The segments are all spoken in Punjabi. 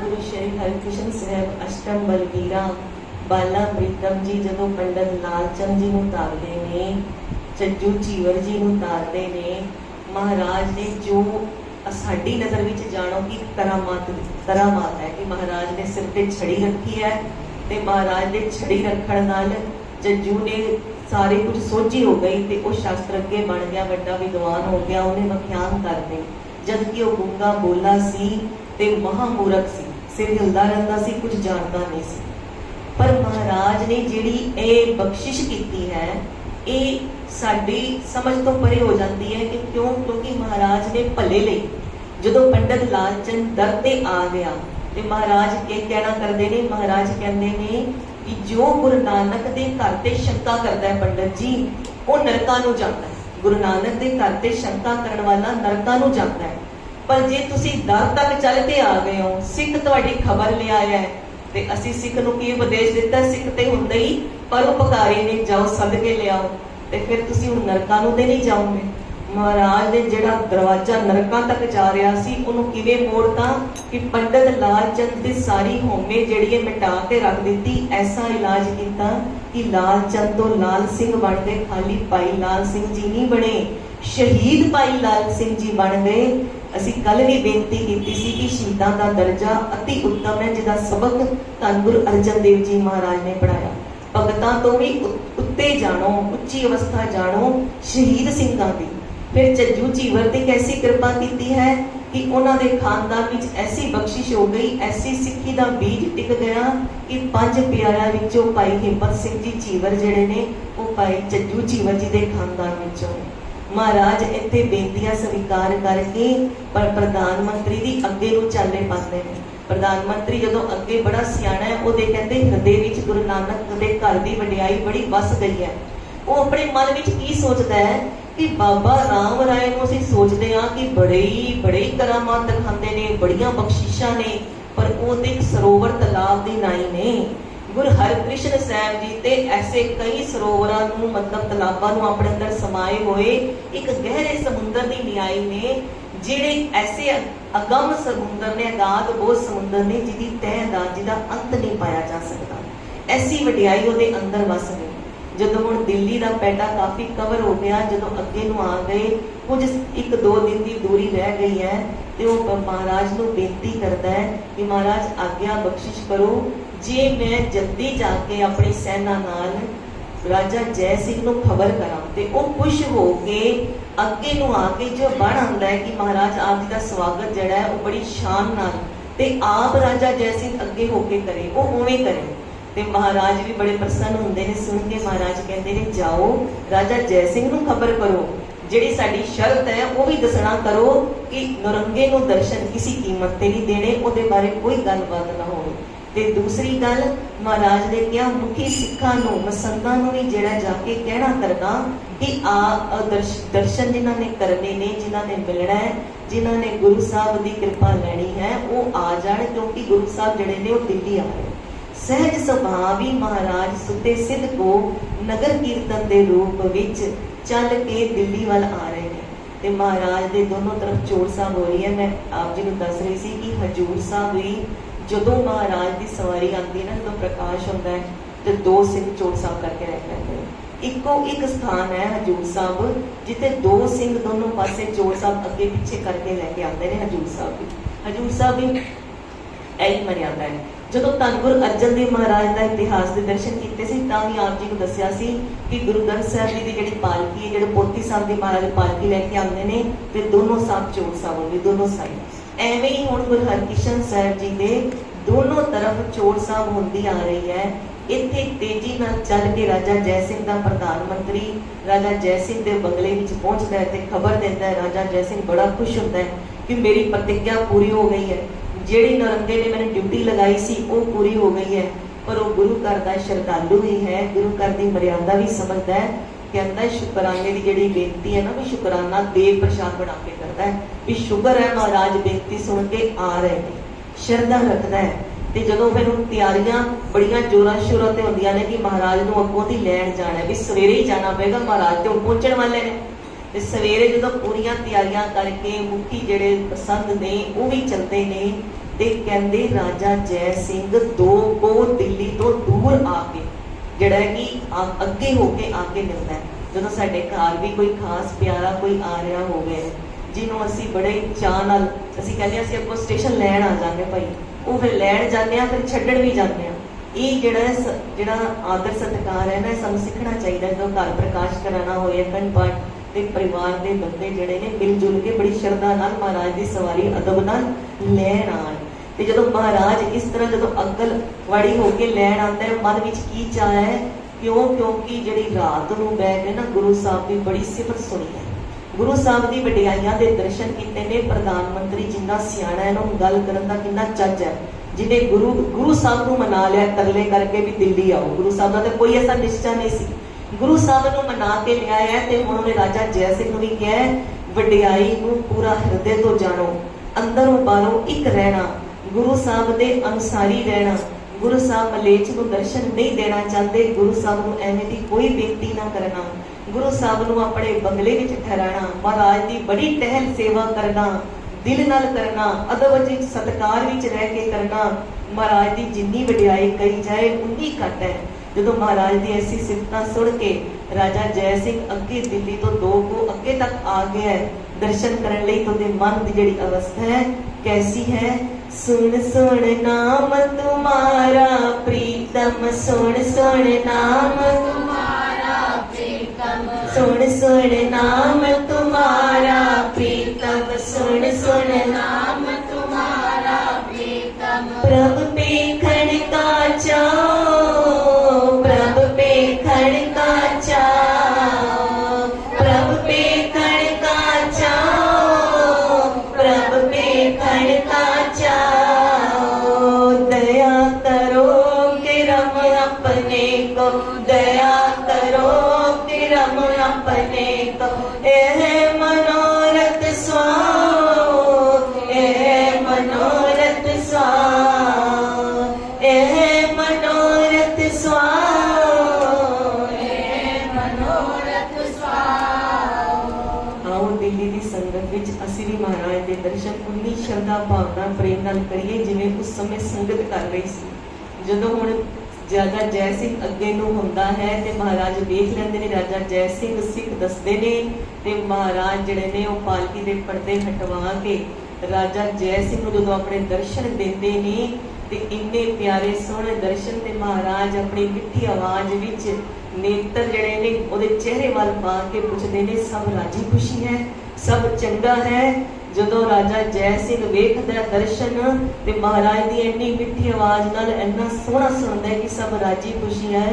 गुरु श्री हरकृष्ण साहब अष्टम बलबीरा बाला प्रीतम जी जदों पंडित लालचंद जी नूं तारदे ने, चज्जू चीवर जी नूं तारदे ने, महाराज ने जो साडी नज़र विच जानो कि करामात है कि महाराज ने सिर ते छड़ी रखी है ते महाराज ने छड़ी रखण नाल जज्जू ने सारे कुछ सोझी हो गई ते वो शास्त्र अगे बन गया, वड्डा विद्वान हो गया, उन्हें व्याख्यान करते जबकि वो गूंगा बोला सी ते महामूर्ख सी, सिर हिलदा रहिंदा सी, कुछ जानता नहीं सी। पर महाराज ने जिहड़ी ये बख्शिश की है ये साडी समझ तो परे हो जाती है कि क्यों, क्योंकि महाराज ने भले लई जदों पंडित लालचंद दर ते आ गया ते महाराज के कहना करते ने, महाराज कहते ने कि जो गुरु नानक दे घर ते शंका करता है पंडित जी वो नरकां नूं जांदा है। गुरु नानक दे घर ते शंका करन वाला नरकां नूं जांदा है। पर जे तुसी दर तक चल के आ गए हो, सिख तुहाडी खबर ले आया है ते असीं सिख नूं की उपदेश दिता, सिख ते हुंदे ही परोपकारी ने, जाओ सदके लियाओ ते फिर तुसी हुण नरकां नूं ते नहीं जाओगे। महाराज ने जिहड़ा दरवाजा नरकां तक जा रहा सी उहनूं किवें मोड़ता कि पंडित लालचंद दी सारी होमे जिहड़ी मिटा के रख दित्ती। ऐसा इलाज किया कि लालचंद तो लाल सिंह बन गए, खाली भाई लाल सिंह जी नहीं बने, शहीद भाई लाल सिंह जी बन गए। असी कल भी बेनती की सी कि शहीदां दा दर्जा अति उत्तम है जिहदा सबक धन गुरु अर्जन देव जी महाराज ने पढ़ाया। भगतां तो भी उत्ते जानो, उच्ची अवस्था जानो शहीद सिंघां दी। फिर चज्जू चीवर ते कैसी कृपा की है कि उन्हां दे खानदान विच ऐसी बख्शिश हो गई, ऐसी सिੱਖੀ दा बीज टिक गया कि 5 प्यारिਆਂ विचों भाई हिम्मत सिंह जी चीवर जिहड़े ने वो भाई चज्जू चीवर जी दे खानदान विचों। महाराज इत्थे बेनतियां स्वीकार करके पर प्रधानमंत्री दी अगे नूं चाले पाते हैं। प्रधानमंत्री जदों अगे बड़ा सियाणा है, वो कहते हृदय विच गुरु नानक दे घर दी वडियाई बड़ी वस गई है। वो अपने मन विच की सोचदा है कि बाबा राम राय नूं असीं सोचदे हां कि बड़े ही करामात दिखांदे ने, बड़ियां बख्शिशां ने, पर वो ते एक सरोवर तलाब दी नाई ने। गुरु हरकृष्ण साहब जी ते ऐसे कई सरोवरां नूं मतलब तलाबां नूं अपने अंदर समाए हुए एक गहरे समुंदर दी न्याई ने, जिहड़े ऐसे अगम समुंदर ने, अगाध वो समुंदर ने जिहदी तह दा जिहदा अंत नहीं पाया जा सकता। ऐसी वडियाई उहदे अंदर वस गई। जदों हुण दिल्ली का पैडा काफ़ी कवर हो गया, जदों अगे नूं आ गए, कुछ 1-2 दिन की दूरी रह गई है तो वह महाराज नूं बेनती करता है कि महाराज आग्ञा बख्शिश करो, जे मैं जल्दी जाके अपनी सेना नाल राजा जय सिंह नूं खबर करा ते वह खुश हो के अगे नूं आके जो बण आंदा है कि महाराज आप जी का स्वागत जिहड़ा है वो बड़ी शान नाल ते आप राजा जय सिंह अगे होके करे, वो उवें करे। ते महाराज भी बड़े प्रसन्न होंदे ने सुन के। महाराज कहते हैं जाओ राजा जय सिंह नूं खबर करो, जिहड़ी साडी शर्त है वो भी दसना करो कि नरंगे नूं दर्शन किसी कीमत ते नहीं देने, उहदे बारे कोई गलबात ना होवे। ते दूसरी गल महाराज ने कहा मुखी सिखां नूं मसंदां नूं भी जिहड़ा जाके कहना करना कि आ दर्शन जिन्हां ने करने ने, जिन्हां ने मिलना है, जिन्हां ने गुरु साहब की कृपा लैनी है वो आ जाण, क्योंकि गुरु साहब जिहड़े ने वो दिल्ली आ रहे। सहज स्वभावी महाराज सुते सिद्ध को नगर कीर्तन के रूप विच चल के दिल्ली वाल आ रहे हैं ते महाराज के दोनों तरफ चोड़ साहब हो रही है। मैं आप जी को दस रही सी कि हजूर साहब भी जदों महाराज की सवारी आती है ना तो प्रकाश होता है तो 2 सिंह चोड़ साहब करके रख लेते हैं। इको एक स्थान है हजूर साहब जिथे 2 सिंह दोनों पासे चोड़ साहब अगे पीछे करके लैके आते हैं। हजूर साहब भी यही मर्यादा है। जदों धन गुरु अर्जन देव महाराज का इतिहास के दर्शन किए भी आप जी को दसिया कि गुरु ग्रंथ साहब जी की जी पालकी है, जो पोती साहब की महाराज पालकी लैके आते हैं तो दोनों साहब चोड़ साहब होंगे दोनों साइड। एवं ही हुण गुरु हरकृष्ण साहब जी के दोनों तरफ चोड़ साहब होंदी आ रही है। इत्थे तेजी नाल चल के राजा जय सिंह का प्रधानमंत्री राजा जय सिंह के बंगले में पहुंचता है तो खबर देता है। राजा जय सिंह बड़ा खुश होता है कि मेरी प्रतिज्ञा पूरी हो गई है, जिहड़ी नरंगे ने मैंने ड्यूटी लगाई सी वो पूरी हो गई है। पर वो गुरु घर का श्रद्धालु ही है, गुरु घर की मर्यादा भी समझता है। कहता है शुकराने की जी बेनती है ना भी शुकराना देव प्रसाद बना के करता है भी शुक्र है महाराज बेनती सुन के आ रहे हैं, श्रद्धा रखता है। तो जो फिर तैयारियां बड़िया जोरा शोरों से होंदियां ने कि महाराज को अगों की लैन जाना है भी सवेरे ही जाना पेगा, महाराज तो पहुंचने वाले ने। ਤੇ ਸਵੇਰੇ ਜਦੋਂ ਪੂਰੀਆਂ ਤਿਆਰੀਆਂ ਕਰਕੇ ਮੁਖੀ ਜਿਹੜੇ ਪਸੰਦ ਨੇ ਉਹ ਵੀ ਚੱਲਦੇ ਨੇ ਤੇ ਕਹਿੰਦੇ ਰਾਜਾ ਜੈ ਸਿੰਘ ਦੋ ਦਿੱਲੀ ਤੋਂ ਦੂਰ ਆ ਕੇ ਜਿਹੜਾ ਹੈ ਕਿ ਅੱਗੇ ਹੋ ਕੇ ਆ ਕੇ ਮਿਲਦਾ ਹੈ। ਜਦੋਂ ਸਾਡੇ ਘਰ ਵੀ ਕੋਈ ਖਾਸ ਪਿਆਰਾ ਕੋਈ ਆ ਰਿਹਾ ਹੋਵੇ ਜਿਹਨੂੰ ਅਸੀਂ ਬੜੇ ਚਾਅ ਨਾਲ ਅਸੀਂ ਕਹਿੰਦੇ ਅਸੀਂ ਅੱਗੋਂ ਸਟੇਸ਼ਨ ਲੈਣ ਆ ਜਾਂਦੇ ਭਾਈ, ਉਹ ਫਿਰ ਲੈਣ ਜਾਂਦੇ ਆ ਫਿਰ ਛੱਡਣ ਵੀ ਜਾਂਦੇ ਆ। ਇਹ ਜਿਹੜਾ ਆਦਰ ਸਤਿਕਾਰ ਹੈ ਨਾ, ਇਹ ਸਾਨੂੰ ਸਿੱਖਣਾ ਚਾਹੀਦਾ। ਜਦੋਂ ਘਰ ਪ੍ਰਕਾਸ਼ ਕਰਾਉਣਾ ਹੋਏ ਅਖੰਡ ਪਾਠ ਤੇ ਪਰਿਵਾਰ ਦੇ ਬੰਦੇ ਜਿਹੜੇ ਨੇ ਮਿਲ ਜੁਲ ਕੇ ਬੜੀ ਸ਼ਰਧਾ ਨਾਲ ਮਹਾਰਾਜ ਦੀ ਸਵਾਰੀ ਅਦਬ ਨਾਲ ਲੈਣ ਆਉਣ। ਤੇ ਜਦੋਂ ਮਹਾਰਾਜ ਇਸ ਤਰ੍ਹਾਂ ਜਦੋਂ ਅਕਲ ਵਾੜੀ ਹੋ ਕੇ ਲੈਣ ਆਉਂਦਾ ਹੈ, ਮਨ ਵਿੱਚ ਕੀ ਚਾਹ ਹੈ? ਕਿਉਂਕਿ ਜਿਹੜੀ ਰਾਤ ਨੂੰ ਬਹਿ ਕੇ ਨਾ ਗੁਰੂ ਸਾਹਿਬ ਦੀ ਬੜੀ ਸਿਫਤ ਸੁਣੀ ਹੈ, ਗੁਰੂ ਸਾਹਿਬ ਦੀ ਵਡਿਆਈਆਂ ਦੇ ਦਰਸ਼ਨ ਕੀਤੇ ਨੇ। ਪ੍ਰਧਾਨ ਮੰਤਰੀ ਜਿੰਨਾ ਸਿਆਣਾ ਹੈ ਨਾ, ਉਹਨੂੰ ਗੱਲ ਕਰਨ ਦਾ ਕਿੰਨਾ ਚੱਜ ਹੈ, ਜਿਹਨੇ ਗੁਰੂ ਸਾਹਿਬ ਨੂੰ ਮਨਾ ਲਿਆ ਤਰਲੇ ਕਰਕੇ ਵੀ ਦਿੱਲੀ ਆਓ। ਗੁਰੂ ਸਾਹਿਬ ਦਾ ਤਾਂ ਕੋਈ ਐਸਾ ਨਿਸ਼ਚਾ ਨਹੀਂ ਸੀ, ਗੁਰੂ ਸਾਹਿਬ ਨੂੰ ਮਨਾ ਕੇ ਲਿਆਇਆ। ਤੇ ਹੁਣ ਉਹਨੇ ਰਾਜਾ ਜੈ ਸਿੰਘ ਨੂੰ ਵੀ ਕਿਹਾ ਵਡਿਆਈ ਨੂੰ ਪੂਰਾ ਹਿਰਦੇ ਤੋਂ ਜਾਣੋ, ਅੰਦਰੋਂ ਬਾਹਰੋਂ ਇੱਕ ਰਹਿਣਾ, ਗੁਰੂ ਸਾਹਿਬ ਦੇ ਅਨੁਸਾਰੀ ਰਹਿਣਾ। ਗੁਰੂ ਸਾਹਿਬ ਮਲੇਛ ਨੂੰ ਦਰਸ਼ਨ ਨਹੀਂ ਦੇਣਾ ਚਾਹੁੰਦੇ, ਗੁਰੂ ਸਾਹਿਬ ਨੂੰ ਐਵੇਂ ਦੀ ਕੋਈ ਬੇਨਤੀ ਨਾ ਕਰਨਾ, ਗੁਰੂ ਸਾਹਿਬ ਨੂੰ ਆਪਣੇ ਬੰਗਲੇ ਵਿੱਚ ਠਹਿਰਾਣਾ, ਮਹਾਰਾਜ ਦੀ ਬੜੀ ਟਹਿਲ ਸੇਵਾ ਕਰਨਾ, ਦਿਲ ਨਾਲ ਕਰਨਾ, ਅਦਬ ਵਿੱਚ ਸਤਿਕਾਰ ਵਿੱਚ ਰਹਿ ਕੇ ਕਰਨਾ। ਮਹਾਰਾਜ ਦੀ ਜਿੰਨੀ ਵਡਿਆਈ ਕਹੀ ਜਾਏ ਉਨੀ ਘੱਟ ਹੈ। ਜਦੋਂ ਮਹਾਰਾਜ ਦੀ ਐਸੀ ਸਿਫਤਾਂ ਸੁਣ ਕੇ ਰਾਜਾ ਜੈ ਸਿੰਘ ਅੱਗੇ ਦਿੱਲੀ ਤੋਂ 2 ਕੋ ਅੱਗੇ ਤੱਕ ਆ ਗਿਆ ਹੈ ਦਰਸ਼ਨ ਕਰਨ ਲਈ। तो ਉਹਦੇ ਮਨ ਦੀ ਜਿਹੜੀ ਅਵਸਥਾ ਹੈ कैसी है? सुन सुन नाम तुम्हारा प्रीतम, सुन सुन नाम तुम्हारा प्रीतम, सुन सुन नाम तुम्हारा प्रीतम, सुन सुन नाम तुम्हारा प्रीतम। प्रभु पेखण का चाओ, प्रभु पेखण का चाओ, प्रभु पेखण का चाओ, प्रभु पेखण का चाओ। दया करो किरम अपने को, दया करो किरम अपने को। एह मनोरथ स्वाओ, एह मनोरथ स्वाओ, एह मनोरथ स्वाओ, एह मनोरथ स्वाओ। आओ दिल्ली ਦੀ ਸੰਗਤ ਵਿੱਚ ਅਸੀਂ ਵੀ ਮਹਾਰਾਜ ਦੇ ਦਰਸ਼ਨ ਉਨੀ ਸ਼ਰਧਾ ਭਾਵਨਾ ਪ੍ਰੇਮ ਨਾਲ ਕਰੀਏ ਜਿਵੇਂ ਉਸ ਸਮੇਂ ਸੰਗਤ ਕਰ ਰਹੀ ਸੀ। ਜਦੋਂ ਹੁਣ ਰਾਜਾ ਜੈ ਸਿੰਘ ਅੱਗੇ ਨੂੰ ਹੁੰਦਾ ਹੈ ਤੇ ਮਹਾਰਾਜ ਵੇਖ ਲੈਂਦੇ ਨੇ ਰਾਜਾ ਜੈ ਸਿੰਘ ਸਿੱਖ ਦੱਸਦੇ ਨੇ ਤੇ ਮਹਾਰਾਜ ਜਿਹੜੇ ਨੇ ਉਹ ਪਾਲਕੀ ਦੇ ਪਰਦੇ ਹਟਵਾ ਕੇ ਰਾਜਾ ਜੈ ਸਿੰਘ ਨੂੰ ਜਦੋਂ ਆਪਣੇ ਦਰਸ਼ਨ ਦਿੰਦੇ ਨੇ ਤੇ ਇੰਨੇ ਪਿਆਰੇ ਸੋਹਣੇ ਦਰਸ਼ਨ ਤੇ ਮਹਾਰਾਜ ਆਪਣੀ ਮਿੱਠੀ ਆਵਾਜ਼ ਵਿੱਚ ਨੇਤਰ ਜਿਹੜੇ ਨੇ ਉਹਦੇ ਚਿਹਰੇ ਵੱਲ ਪਾ ਕੇ ਪੁੱਛਦੇ ਨੇ ਸਭ ਰਾਜੀ ਖੁਸ਼ੀ ਹੈ, ਸਭ ਚੰਗਾ ਹੈ। ਜਦੋਂ ਰਾਜਾ ਜੈ ਸਿੰਘ ਵੇਖਦਾ ਦਰਸ਼ਨ ਤੇ ਮਹਾਰਾਜ ਦੀ ਇੰਨੀ ਮਿੱਠੀ ਆਵਾਜ਼ ਨਾਲ ਇੰਨਾ ਸੋਹਣਾ ਸੁਣਦਾ ਕਿ ਸਭ ਰਾਜੀ ਖੁਸ਼ੀ ਹੈ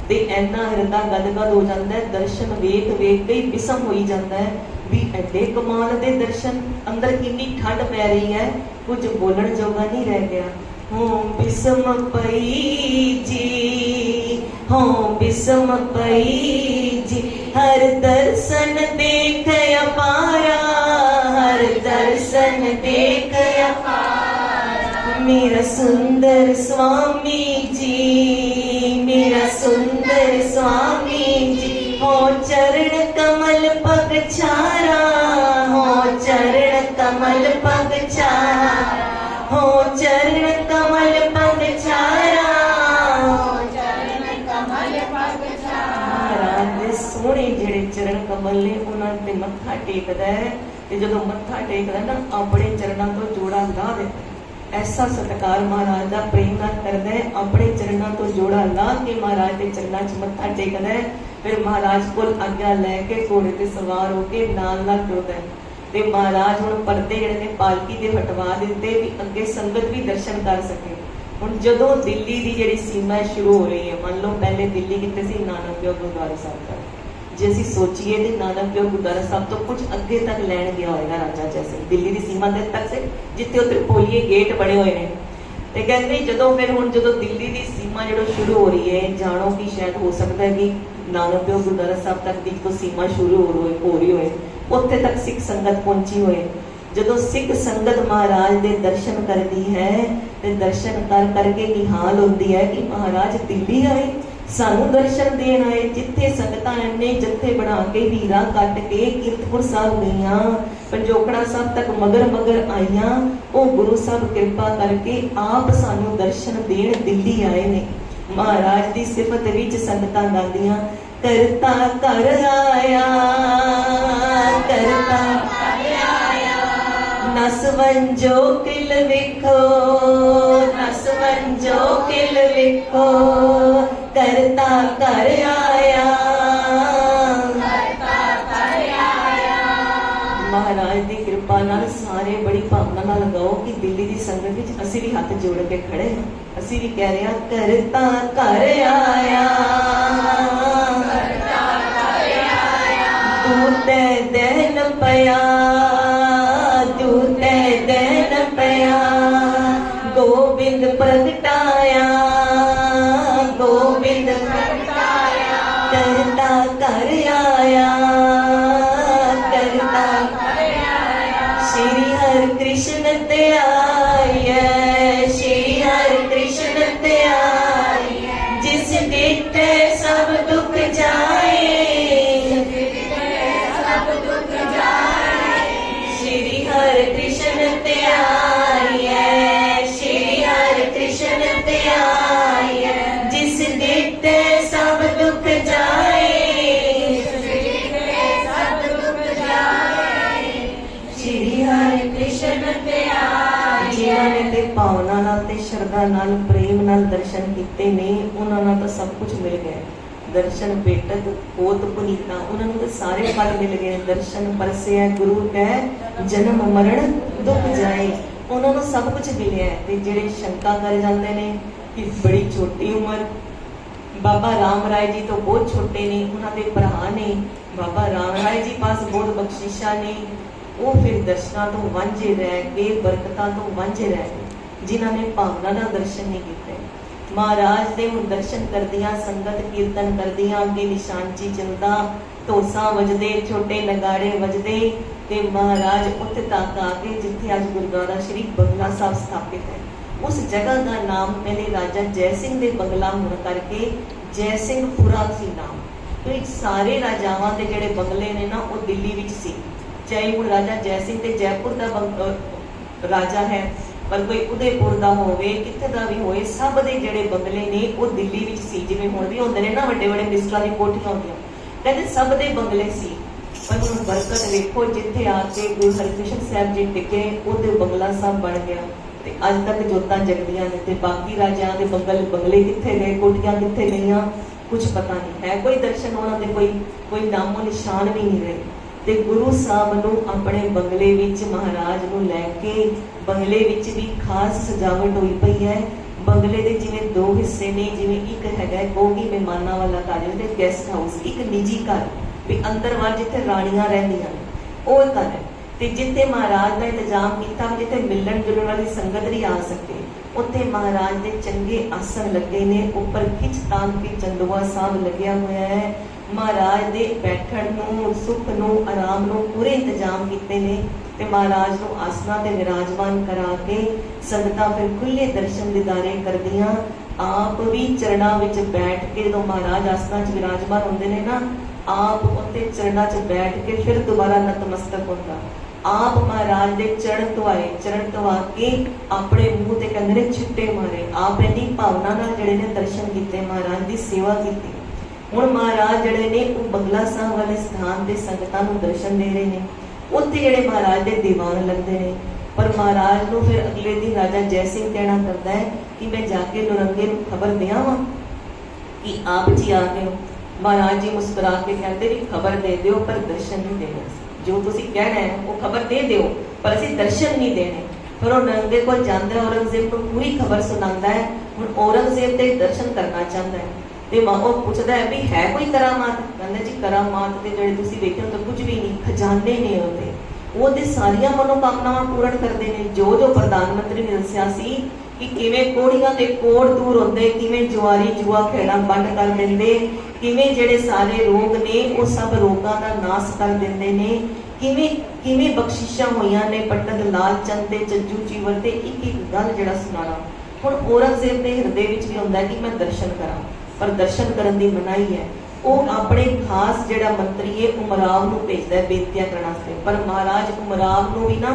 ਤੇ ਇੰਨਾ ਹਿਰਦਾ ਗਦਗਦ ਹੋ ਜਾਂਦਾ ਹੈ। ਦਰਸ਼ਨ ਵੇਖ ਵੇਖ ਕੇ ਹੀ ਬਿਸਮ ਹੋਈ ਜਾਂਦਾ ਹੈ ਵੀ ਐਡੇ ਕਮਾਲ ਦੇ ਦਰਸ਼ਨ, ਅੰਦਰ ਕਿੰਨੀ ਠੰਡ ਪੈ ਰਹੀ ਹੈ, ਕੁਝ ਬੋਲਣ ਜੋਗਾ ਨਹੀਂ ਰਹਿ ਗਿਆ। हो बिसम पई जी, हो बिसम पई जी, हर दर्शन देख अपारा, हर दर्शन देख अपारा। मेरा सुंदर स्वामी जी, मेरा सुंदर स्वामी जी, हो चरण कमल पग छारा, हो चरण कमल पग छारा, हो चरण कमल पग छारा, हो चरण कमल पग छारा। राज सोहणे ਜਿਹੜੇ ਚਰਨ ਕਮਲ ਨੇ ਉਹਨਾਂ ਤੇ ਮੱਥਾ ਟੇਕਦਾ ਹੈ ਤੇ ਜਦੋਂ ਮੱਥਾ ਟੇਕਦਾ ਨਾ ਆਪਣੇ ਚਰਨਾਂ ਤੋਂ ਜੋੜਾ ਲਾ ਦਿੰਦਾ। ਐਸਾ ਸਤਿਕਾਰ ਮਹਾਰਾਜ ਦਾ ਪ੍ਰੇਮ ਨਾਲ ਕਰਦਾ ਹੈ, ਆਪਣੇ ਚਰਨਾਂ ਤੋਂ ਜੋੜਾ ਲਾ ਕੇ ਮਹਾਰਾਜ ਦੇ ਚਰਨਾਂ 'ਚ ਮੱਥਾ ਟੇਕਦਾ ਹੈ। ਫਿਰ ਮਹਾਰਾਜ ਕੋਲ ਆਗਿਆ ਲੈ ਕੇ ਘੋੜੇ ਤੇ ਸਵਾਰ ਹੋ ਕੇ ਨਾਲ ਨਾਲ ਤੁਰਦਾ ਹੈ ਤੇ ਮਹਾਰਾਜ ਹੁਣ ਪਰਦੇ ਜਿਹੜੇ ਨੇ ਪਾਲਕੀ ਦੇ ਹਟਵਾ ਦਿੱਤੇ ਵੀ ਅੱਗੇ ਸੰਗਤ ਵੀ ਦਰਸ਼ਨ ਕਰ ਸਕੇ। ਹੁਣ ਜਦੋਂ ਦਿੱਲੀ ਦੀ ਜਿਹੜੀ ਸੀਮਾ ਸ਼ੁਰੂ ਹੋ ਰਹੀ ਹੈ, ਮੰਨ ਲਓ ਪਹਿਲੇ ਦਿੱਲੀ ਕਿੱਥੇ ਸੀ? ਨਾਨਕਯੋਗ ਗੁਰਦੁਆਰਾ ਸਾਹਿਬ ਤੱਕ। ਜੇ ਅਸੀਂ ਸੋਚੀਏ ਤੇ ਨਾਨਕਯੋਗ ਗੁਰਦੁਆਰਾ ਸਾਹਿਬ ਤੋਂ ਕੁਝ ਅੱਗੇ ਤੱਕ ਲੈਣ ਗਿਆ ਹੋਏਗਾ ਰਾਜਾ ਜੈ ਸਿੰਘ, ਦਿੱਲੀ ਦੀ ਸੀਮਾ ਦੇ ਤੱਕ ਸੇ ਜਿੱਥੇ ਉਹ ਤ੍ਰਿਪੋਲੀਏ ਗੇਟ ਬਣੇ ਹੋਏ ਨੇ। ਤੇ ਕਹਿੰਦੇ ਜਦੋਂ ਦਿੱਲੀ ਦੀ ਸੀਮਾ ਜਦੋਂ ਸ਼ੁਰੂ ਹੋ ਰਹੀ ਹੈ, ਜਾਣੋ ਕਿ ਸ਼ਾਇਦ ਹੋ ਸਕਦਾ ਹੈ ਕਿ ਨਾਨਕਯੋਗ ਗੁਰਦੁਆਰਾ ਸਾਹਿਬ ਤੱਕ ਦੀ ਜਦੋਂ ਸੀਮਾ ਸ਼ੁਰੂ ਹੋ ਰਹੀ ਹੋਏ ਉੱਥੇ ਤੱਕ ਸਿੱਖ ਸੰਗਤ ਪਹੁੰਚੀ ਹੋਏ। ਜਦੋਂ ਸਿੱਖ ਸੰਗਤ ਮਹਾਰਾਜ ਦੇ ਦਰਸ਼ਨ ਕਰਦੀ ਹੈ ਤੇ ਦਰਸ਼ਨ ਕਰ ਕਰਕੇ ਨਿਹਾਲ ਹੁੰਦੀ ਹੈ ਕਿ ਮਹਾਰਾਜ ਦਿੱਲੀ ਆਏ, सानू दर्शन देन आए। जिथे संगतां इन्ने जत्थे बना के वीरा कट के कीरतपुर साहब गईयां, पंजोकड़ा साहब तक मगर मगर आईयां, ओ गुरु साहब कृपा करके आप सानू दर्शन देन दिल्ली आए ने। महाराज दी सिफत विच संगतां गांदियां, करता कर आया, करता नसवंजो किल विखो, नसवंजो किल विखो, करता कर आया, करता कर आया। महाराज दी कृपा नाल सारे बड़ी भावना नाल गाओ कि दिल्ली दी संगत विच असीं भी हथ जोड़ के खड़े हां, असीं भी कह रहे हां, करता कर आया, करता कर आया। दूते देन पया, दूते देन पया, गोबिंद प्रगटाया, गोबिंद प्रगटाया, करता कर आया, करता कर आया। श्री हर कृष्ण ते आया, श्री हर कृष्ण ते आया, जिस डिठे सब दुख जाए, सब दुख जाए। श्री हर कृष्ण ते आया, श्री हर कृष्ण ते आया, जिस डिठे सब दुख जाए, सब दुख जाए। श्री हर कृष्ण ते आया। जिन्हां ने ते भावना नाल ते श्रद्धा नाल प्रेम नाल दर्शन कीते ने, उन्हां नाल तो सब कुछ मिल गया। दर्शन भेटत होत पुनीता, उन्होंने तो सारे फल मिल गए। दर्शन परसिया गुरु कह जन्म मरण दुख जाए, उन्होंने सब कुछ मिले। ते जेड़े शंका कर जाते ने कि बड़ी छोटी उम्र, बाबा राम राय जी तो बहुत छोटे ने, उन्होंने भरा ने बाबा राम राय जी पास बहुत बख्शिशा ने, वो फिर दर्शना तो वांझे रह गए, बरकतां तो वांझे रह गए, जिन्होंने भावना नाल दर्शन नहीं किए। महाराज दे हुण दर्शन करदियां, संगत कीर्तन करदियां, अगे निशानची चलदा, ढोसा वजदे, छोटे नगाड़े वजदे, ते महाराज उत्थे तक आके जिथे अज गुरुद्वारा श्री बंगला साहब स्थापित है, उस जगह का नाम पहले राजा जय सिंह दे बंगला होने करके जय सिंहपुरा सी नाम। तो सारे राजावां दे जेड़े बंगले ने ना, वो दिल्ली विच सी। चाहे हुण राजा जय सिंह ते जयपुर दा राजा है, पर कोई उदयपुर दा होवे, किथे दा भी होए, सब दे जेड़े बंगले ने वो दिल्ली विच सी। जिवें हुण भी हुंदे ने ना वड्डे वड्डे मिनिस्टरां दी कोठियां होंदियां, कहंदे सब दे बंगले सी। पर हुण बरकत वेखो, जिथे आके गुरु हरकृष्ण साहब जी टिके, ओदे बंगला साहब बन गया। ते अज तक जोतां जगदियां ने। ते बाकी राजाओं दे बंगले किथे गए, कोठियां किथे गईयां, कुछ पता नहीं है। कोई दर्शन उन्हां दे कोई नामो निशान भी नहीं रहे। ते गुरु साहब नूं अपने बंगले विच महाराज नूं लैके, बंगले विच भी खास सजावट हुई पई है। बंगले दे जिवें दो हिस्से ने, जिवें एक हैगा कोगी मेहमानां वाला घर ते गेस्ट हाउस, एक निजी घर भी अंदर वाल जिथे राणियां रहिंदियां ने, ओह घर है। ते जिथे महाराज का इंतजाम किया, जिथे मिलन जुलण वाली संगत भी आ सके, उत्थे महाराज दे चंगे आसन लगे ने। उपर खिच तान के चंदुआ साहब लग्या होया है। महाराज दे बैठण नूं, सुख नूं, आराम नूं पूरे इंतजाम कीते ने। ते महाराज नूं आसना ते विराजमान करा के संगतां फिर खुले दर्शन दीदारे करदियां। आप भी चरणा विच बैठ के, जो महाराज आसना च विराजमान होंदे ने ना, आप उत्ते चरणा च बैठ के फिर दोबारा नतमस्तक होंदा। आप महाराज दे चरण धोआए, चरण धोआ के अपने मूँह ते कहंदे ने छिट्टे मारे। आप इन्नी भावना नाल जिहड़े ने दर्शन कीते, महाराज दी सेवा कीती। हुण महाराज जिहड़े ने वो बंगला साहब वाले स्थान ते संगतां नूं दर्शन दे रहे ने। उत्थे जिहड़े महाराज दे दीवान लगदे ने। पर महाराज नूं फिर अगले दिन राजा जय सिंह कहना करदा है कि मैं जाके नुरंगे नूं खबर दे आवां कि आप जी आ गए हो। महाराज जी मुस्कुरा के कहते भी खबर दे दिओ, पर दर्शन नहीं देने। जो तुसीं कहना है वो खबर दे दिओ, पर असीं दर्शन नहीं देने। फिर वो नरंगे कोल जांदा है, औरंगजेब को पूरी खबर सुनांदा है। हुण औरंगजेब दे दर्शन करना चाहता है ते वो पुछदा है भी है कोई करामात। कहंदे जी करामात ते जिहड़े तुसीं वेखे हो तो कुछ भी नहीं, खजाने ने ਉਹਦੇ ਸਾਰੀਆਂ ਮਨੋਕਾਮਨਾਵਾਂ ਪੂਰਨ ਕਰਦੇ ਨੇ। ਜੋ ਪ੍ਰਧਾਨ ਮੰਤਰੀ ਨੇ ਦੱਸਿਆ ਸੀ ਕਿ ਕਿਵੇਂ ਕੋੜੀਆਂ ਦੇ ਕੋੜ ਦੂਰ ਹੁੰਦੇ, ਕਿਵੇਂ ਜੁਆਰੀ ਜੂਆ ਖੇੜਾ ਬੰਦ ਕਰ ਦਿੰਦੇ, ਕਿਵੇਂ ਜਿਹੜੇ ਸਾਰੇ ਰੋਗ ਨੇ ਉਹ ਸਭ ਰੋਗਾਂ ਦਾ ਨਾਸ ਕਰ ਦਿੰਦੇ ਨੇ, ਕਿਵੇਂ ਬਖਸ਼ਿਸ਼ਾਂ ਹੋਈਆਂ ਨੇ ਪੰਡਤ ਲਾਲ ਚੰਦ ਤੇ ਚੱਜੂ ਚੀਵਰ ਤੇ। ਇੱਕ ਇੱਕ ਗੱਲ ਜਿਹੜਾ ਸੁਣਾਣਾ। ਹੁਣ ਔਰੰਗਜ਼ੇਬ ਦੇ ਹਿਰਦੇ ਵਿੱਚ ਵੀ ਹੁੰਦਾ ਕਿ ਮੈਂ ਦਰਸ਼ਨ ਕਰਾਂ। पर दर्शन करन दी मनाही है। वो अपने खास जिहड़ा मंत्री है उमराव नूं भेजदा है बेनतियां करन वास्ते, पर महाराज उमराव नूं भी ना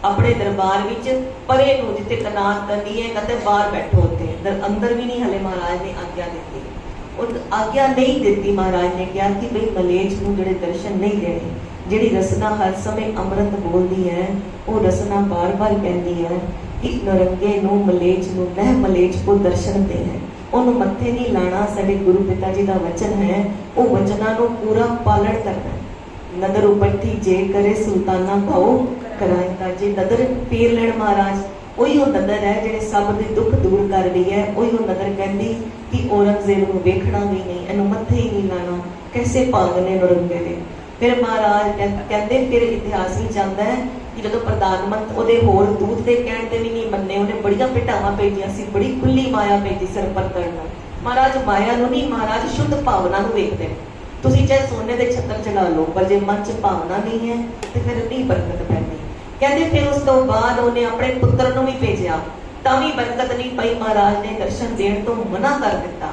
अपने दरबार विच परे नूं जिथे तैनात करनी है, कहते बाहर बैठो उत्थे, अंदर भी नहीं हले महाराज ने आज्ञा दी। और आज्ञा नहीं दी महाराज ने कहा कि भाई मलेच नूं जिहड़े दर्शन नहीं देने, जिहड़ी रसना हर समय अमृत बोलदी है वो रसना बार बार कहती है कि नरंगे नूं मलेच नूं नह मलेच को दर्शन दे है, ਉਹਨੂੰ ਮੱਥੇ नहीं लाना। साडे गुरु पिता जी का वचन है, वो वचनों को पूरा पालन करना। नदर उपठी जे करे सुल्ताना भाओ कराए ताजे, नदर फेर लेण महाराज ਉਹੀ ਉਹ ਨਦਰ है ਜਿਹੜੇ सब ਦੇ दुख दूर कर रही है। ਉਹੀ ਉਹ नदर कहती कि औरंगजेब ਨੂੰ ਵੇਖਣਾ भी नहीं, ਇਹਨੂੰ मत्थे ही नहीं लाना, कैसे भाग ने नरंगे दे। फिर महाराज कहते फिर इतिहास भी जानता है कि जो प्रधानमंत्री ਉਹਦੇ ਹੋਰ ਦੂਤ ਦੇ ਕਹਿਣ ਤੇ ਵੀ ਨਹੀਂ ਮੰਨੇ, ਉਹਨੇ ਬੜੀਆਂ ਭਟਾਵਾਂ ਭੇਜੀਆਂ ਸੀ, ਬੜੀ ਖੁੱਲੀ ਮਾਇਆ ਭੇਜੀ ਸਿਰ ਪਰ ਕਰਨ। ਮਹਾਰਾਜ ਮਾਇਆ ਨੂੰ ਨਹੀਂ, ਮਹਾਰਾਜ ਸ਼ੁੱਧ ਭਾਵਨਾ ਨੂੰ ਵੇਖਦੇ। ਤੁਸੀਂ ਚਾਹੇ ਸੋਨੇ ਦੇ ਛੱਤਰ ਚੜਾ ਲਓ, ਪਰ ਜੇ ਮਨ 'ਚ ਭਾਵਨਾ ਨਹੀਂ ਹੈ ਤੇ ਫਿਰ ਨਹੀਂ ਬਰਕਤ ਪੈਂਦੀ। ਕਹਿੰਦੇ ਫਿਰ ਉਸ ਤੋਂ ਬਾਅਦ ਉਹਨੇ ਆਪਣੇ ਪੁੱਤਰ ਨੂੰ ਵੀ ਭੇਜਿਆ, ਤਾਂ ਵੀ ਬਰਕਤ ਨਹੀਂ ਪਈ। ਮਹਾਰਾਜ ਨੇ ਦਰਸ਼ਨ ਦੇਣ ਤੋਂ ਮਨਾ ਕਰ ਦਿੱਤਾ।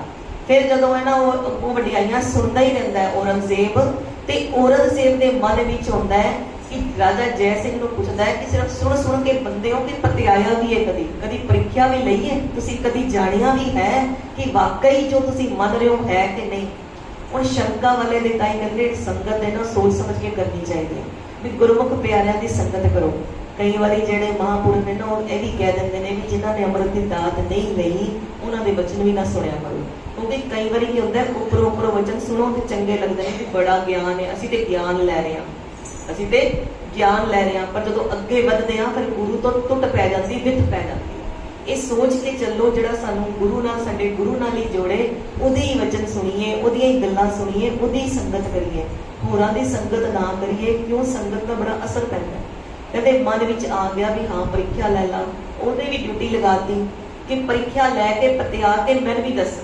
ਫਿਰ ਜਦੋਂ ਹੈ ਨਾ ਉਹ ਵਡਿਆਈਆਂ ਸੁਣਦਾ ਹੀ ਰਹਿੰਦਾ ਔਰੰਗਜ਼ੇਬ, ਤੇ औरंगजेब ਦੇ ਮਨ ਵਿੱਚ ਹੁੰਦਾ ਹੈ कि राजा जय सिंह ਨੂੰ ਪੁੱਛਦਾ ਹੈ कि सिर्फ सुन सुन के बंदे हो कि पतियाया भी है, कदी कदी ਪ੍ਰੀਖਿਆ भी ਲਈ है, ਤੁਸੀਂ कदी ਜਾਣਿਆ भी है कि वाकई जो ਤੁਸੀਂ ਮੰਨ ਰਹੇ ਹੋ है कि नहीं। ਹੁਣ ਸ਼ੰਕਾ ਵਾਲੇ ਦੇ ਤਾਈ ਕਹਿੰਦੇ ਸੰਗਤ ਹੈ ਨਾ ਸੋਚ ਸਮਝ ਕੇ ਕਰਨੀ ਚਾਹੀਦੀ ਹੈ ਵੀ ਗੁਰਮੁਖ ਪਿਆਰਿਆਂ ਦੀ ਸੰਗਤ ਕਰੋ। ਕਈ ਵਾਰੀ ਜਿਹੜੇ ਮਹਾਂਪੁਰਖ ਨੇ ਨਾ ਉਹ ਇਹ ਵੀ ਕਹਿ ਦਿੰਦੇ ਨੇ ਵੀ ਜਿਨ੍ਹਾਂ ਨੇ ਅੰਮ੍ਰਿਤ ਦੀ ਦਾਤ ਨਹੀਂ ਲਈ ਉਹਨਾਂ ਦੇ ਵਚਨ ਵੀ ਨਾ ਸੁਣਿਆ ਕਰੋ, ਕਿਉਂਕਿ ਕਈ ਵਾਰੀ ਕੀ ਹੁੰਦਾ ਉੱਪਰੋਂ ਵਚਨ ਸੁਣੋ ਤੇ ਚੰਗੇ ਲੱਗਦੇ ਨੇ ਕਿ ਬੜਾ ਗਿਆਨ ਹੈ, ਅਸੀਂ ਤੇ ਗਿਆਨ ਲੈ ਰਹੇ ਹਾਂ, ਅਸੀਂ ਤੇ ਗਿਆਨ ਲੈ ਰਹੇ ਹਾਂ, ਪਰ ਜਦੋਂ ਅੱਗੇ ਵਧਦੇ ਹਾਂ ਫਿਰ ਗੁਰੂ ਤੋਂ ਟੁੱਟ ਪੈ ਜਾਂਦੀ, ਵਿੱਥ ਪੈ ਜਾਂਦੀ। ਇਹ ਸੋਚ ਕੇ ਚੱਲੋ ਜਿਹੜਾ ਸਾਨੂੰ ਗੁਰੂ ਨਾਲ, ਸਾਡੇ ਗੁਰੂ ਨਾਲ ਹੀ ਜੋੜੇ, ਉਹਦੇ ਹੀ ਵਚਨ ਸੁਣੀਏ, ਉਹਦੀਆਂ ਹੀ ਗੱਲਾਂ ਸੁਣੀਏ, ਉਹਦੀ ਹੀ ਸੰਗਤ ਕਰੀਏ, ਹੋਰਾਂ ਦੀ ਸੰਗਤ ਨਾ ਕਰੀਏ। ਕਿਉਂ? ਸੰਗਤ ਦਾ ਬੜਾ ਅਸਰ ਪੈਂਦਾ। ਕਹਿੰਦੇ ਮਨ ਵਿੱਚ ਆ ਗਿਆ ਵੀ ਹਾਂ ਪ੍ਰੀਖਿਆ ਲੈ ਲਾ, ਉਹਨੇ ਵੀ ਡਿਊਟੀ ਲਗਾਤੀ ਕਿ ਪ੍ਰੀਖਿਆ ਲੈ ਕੇ ਪਤਿਆ ਕੇ ਮੈਨੂੰ ਵੀ ਦੱਸ।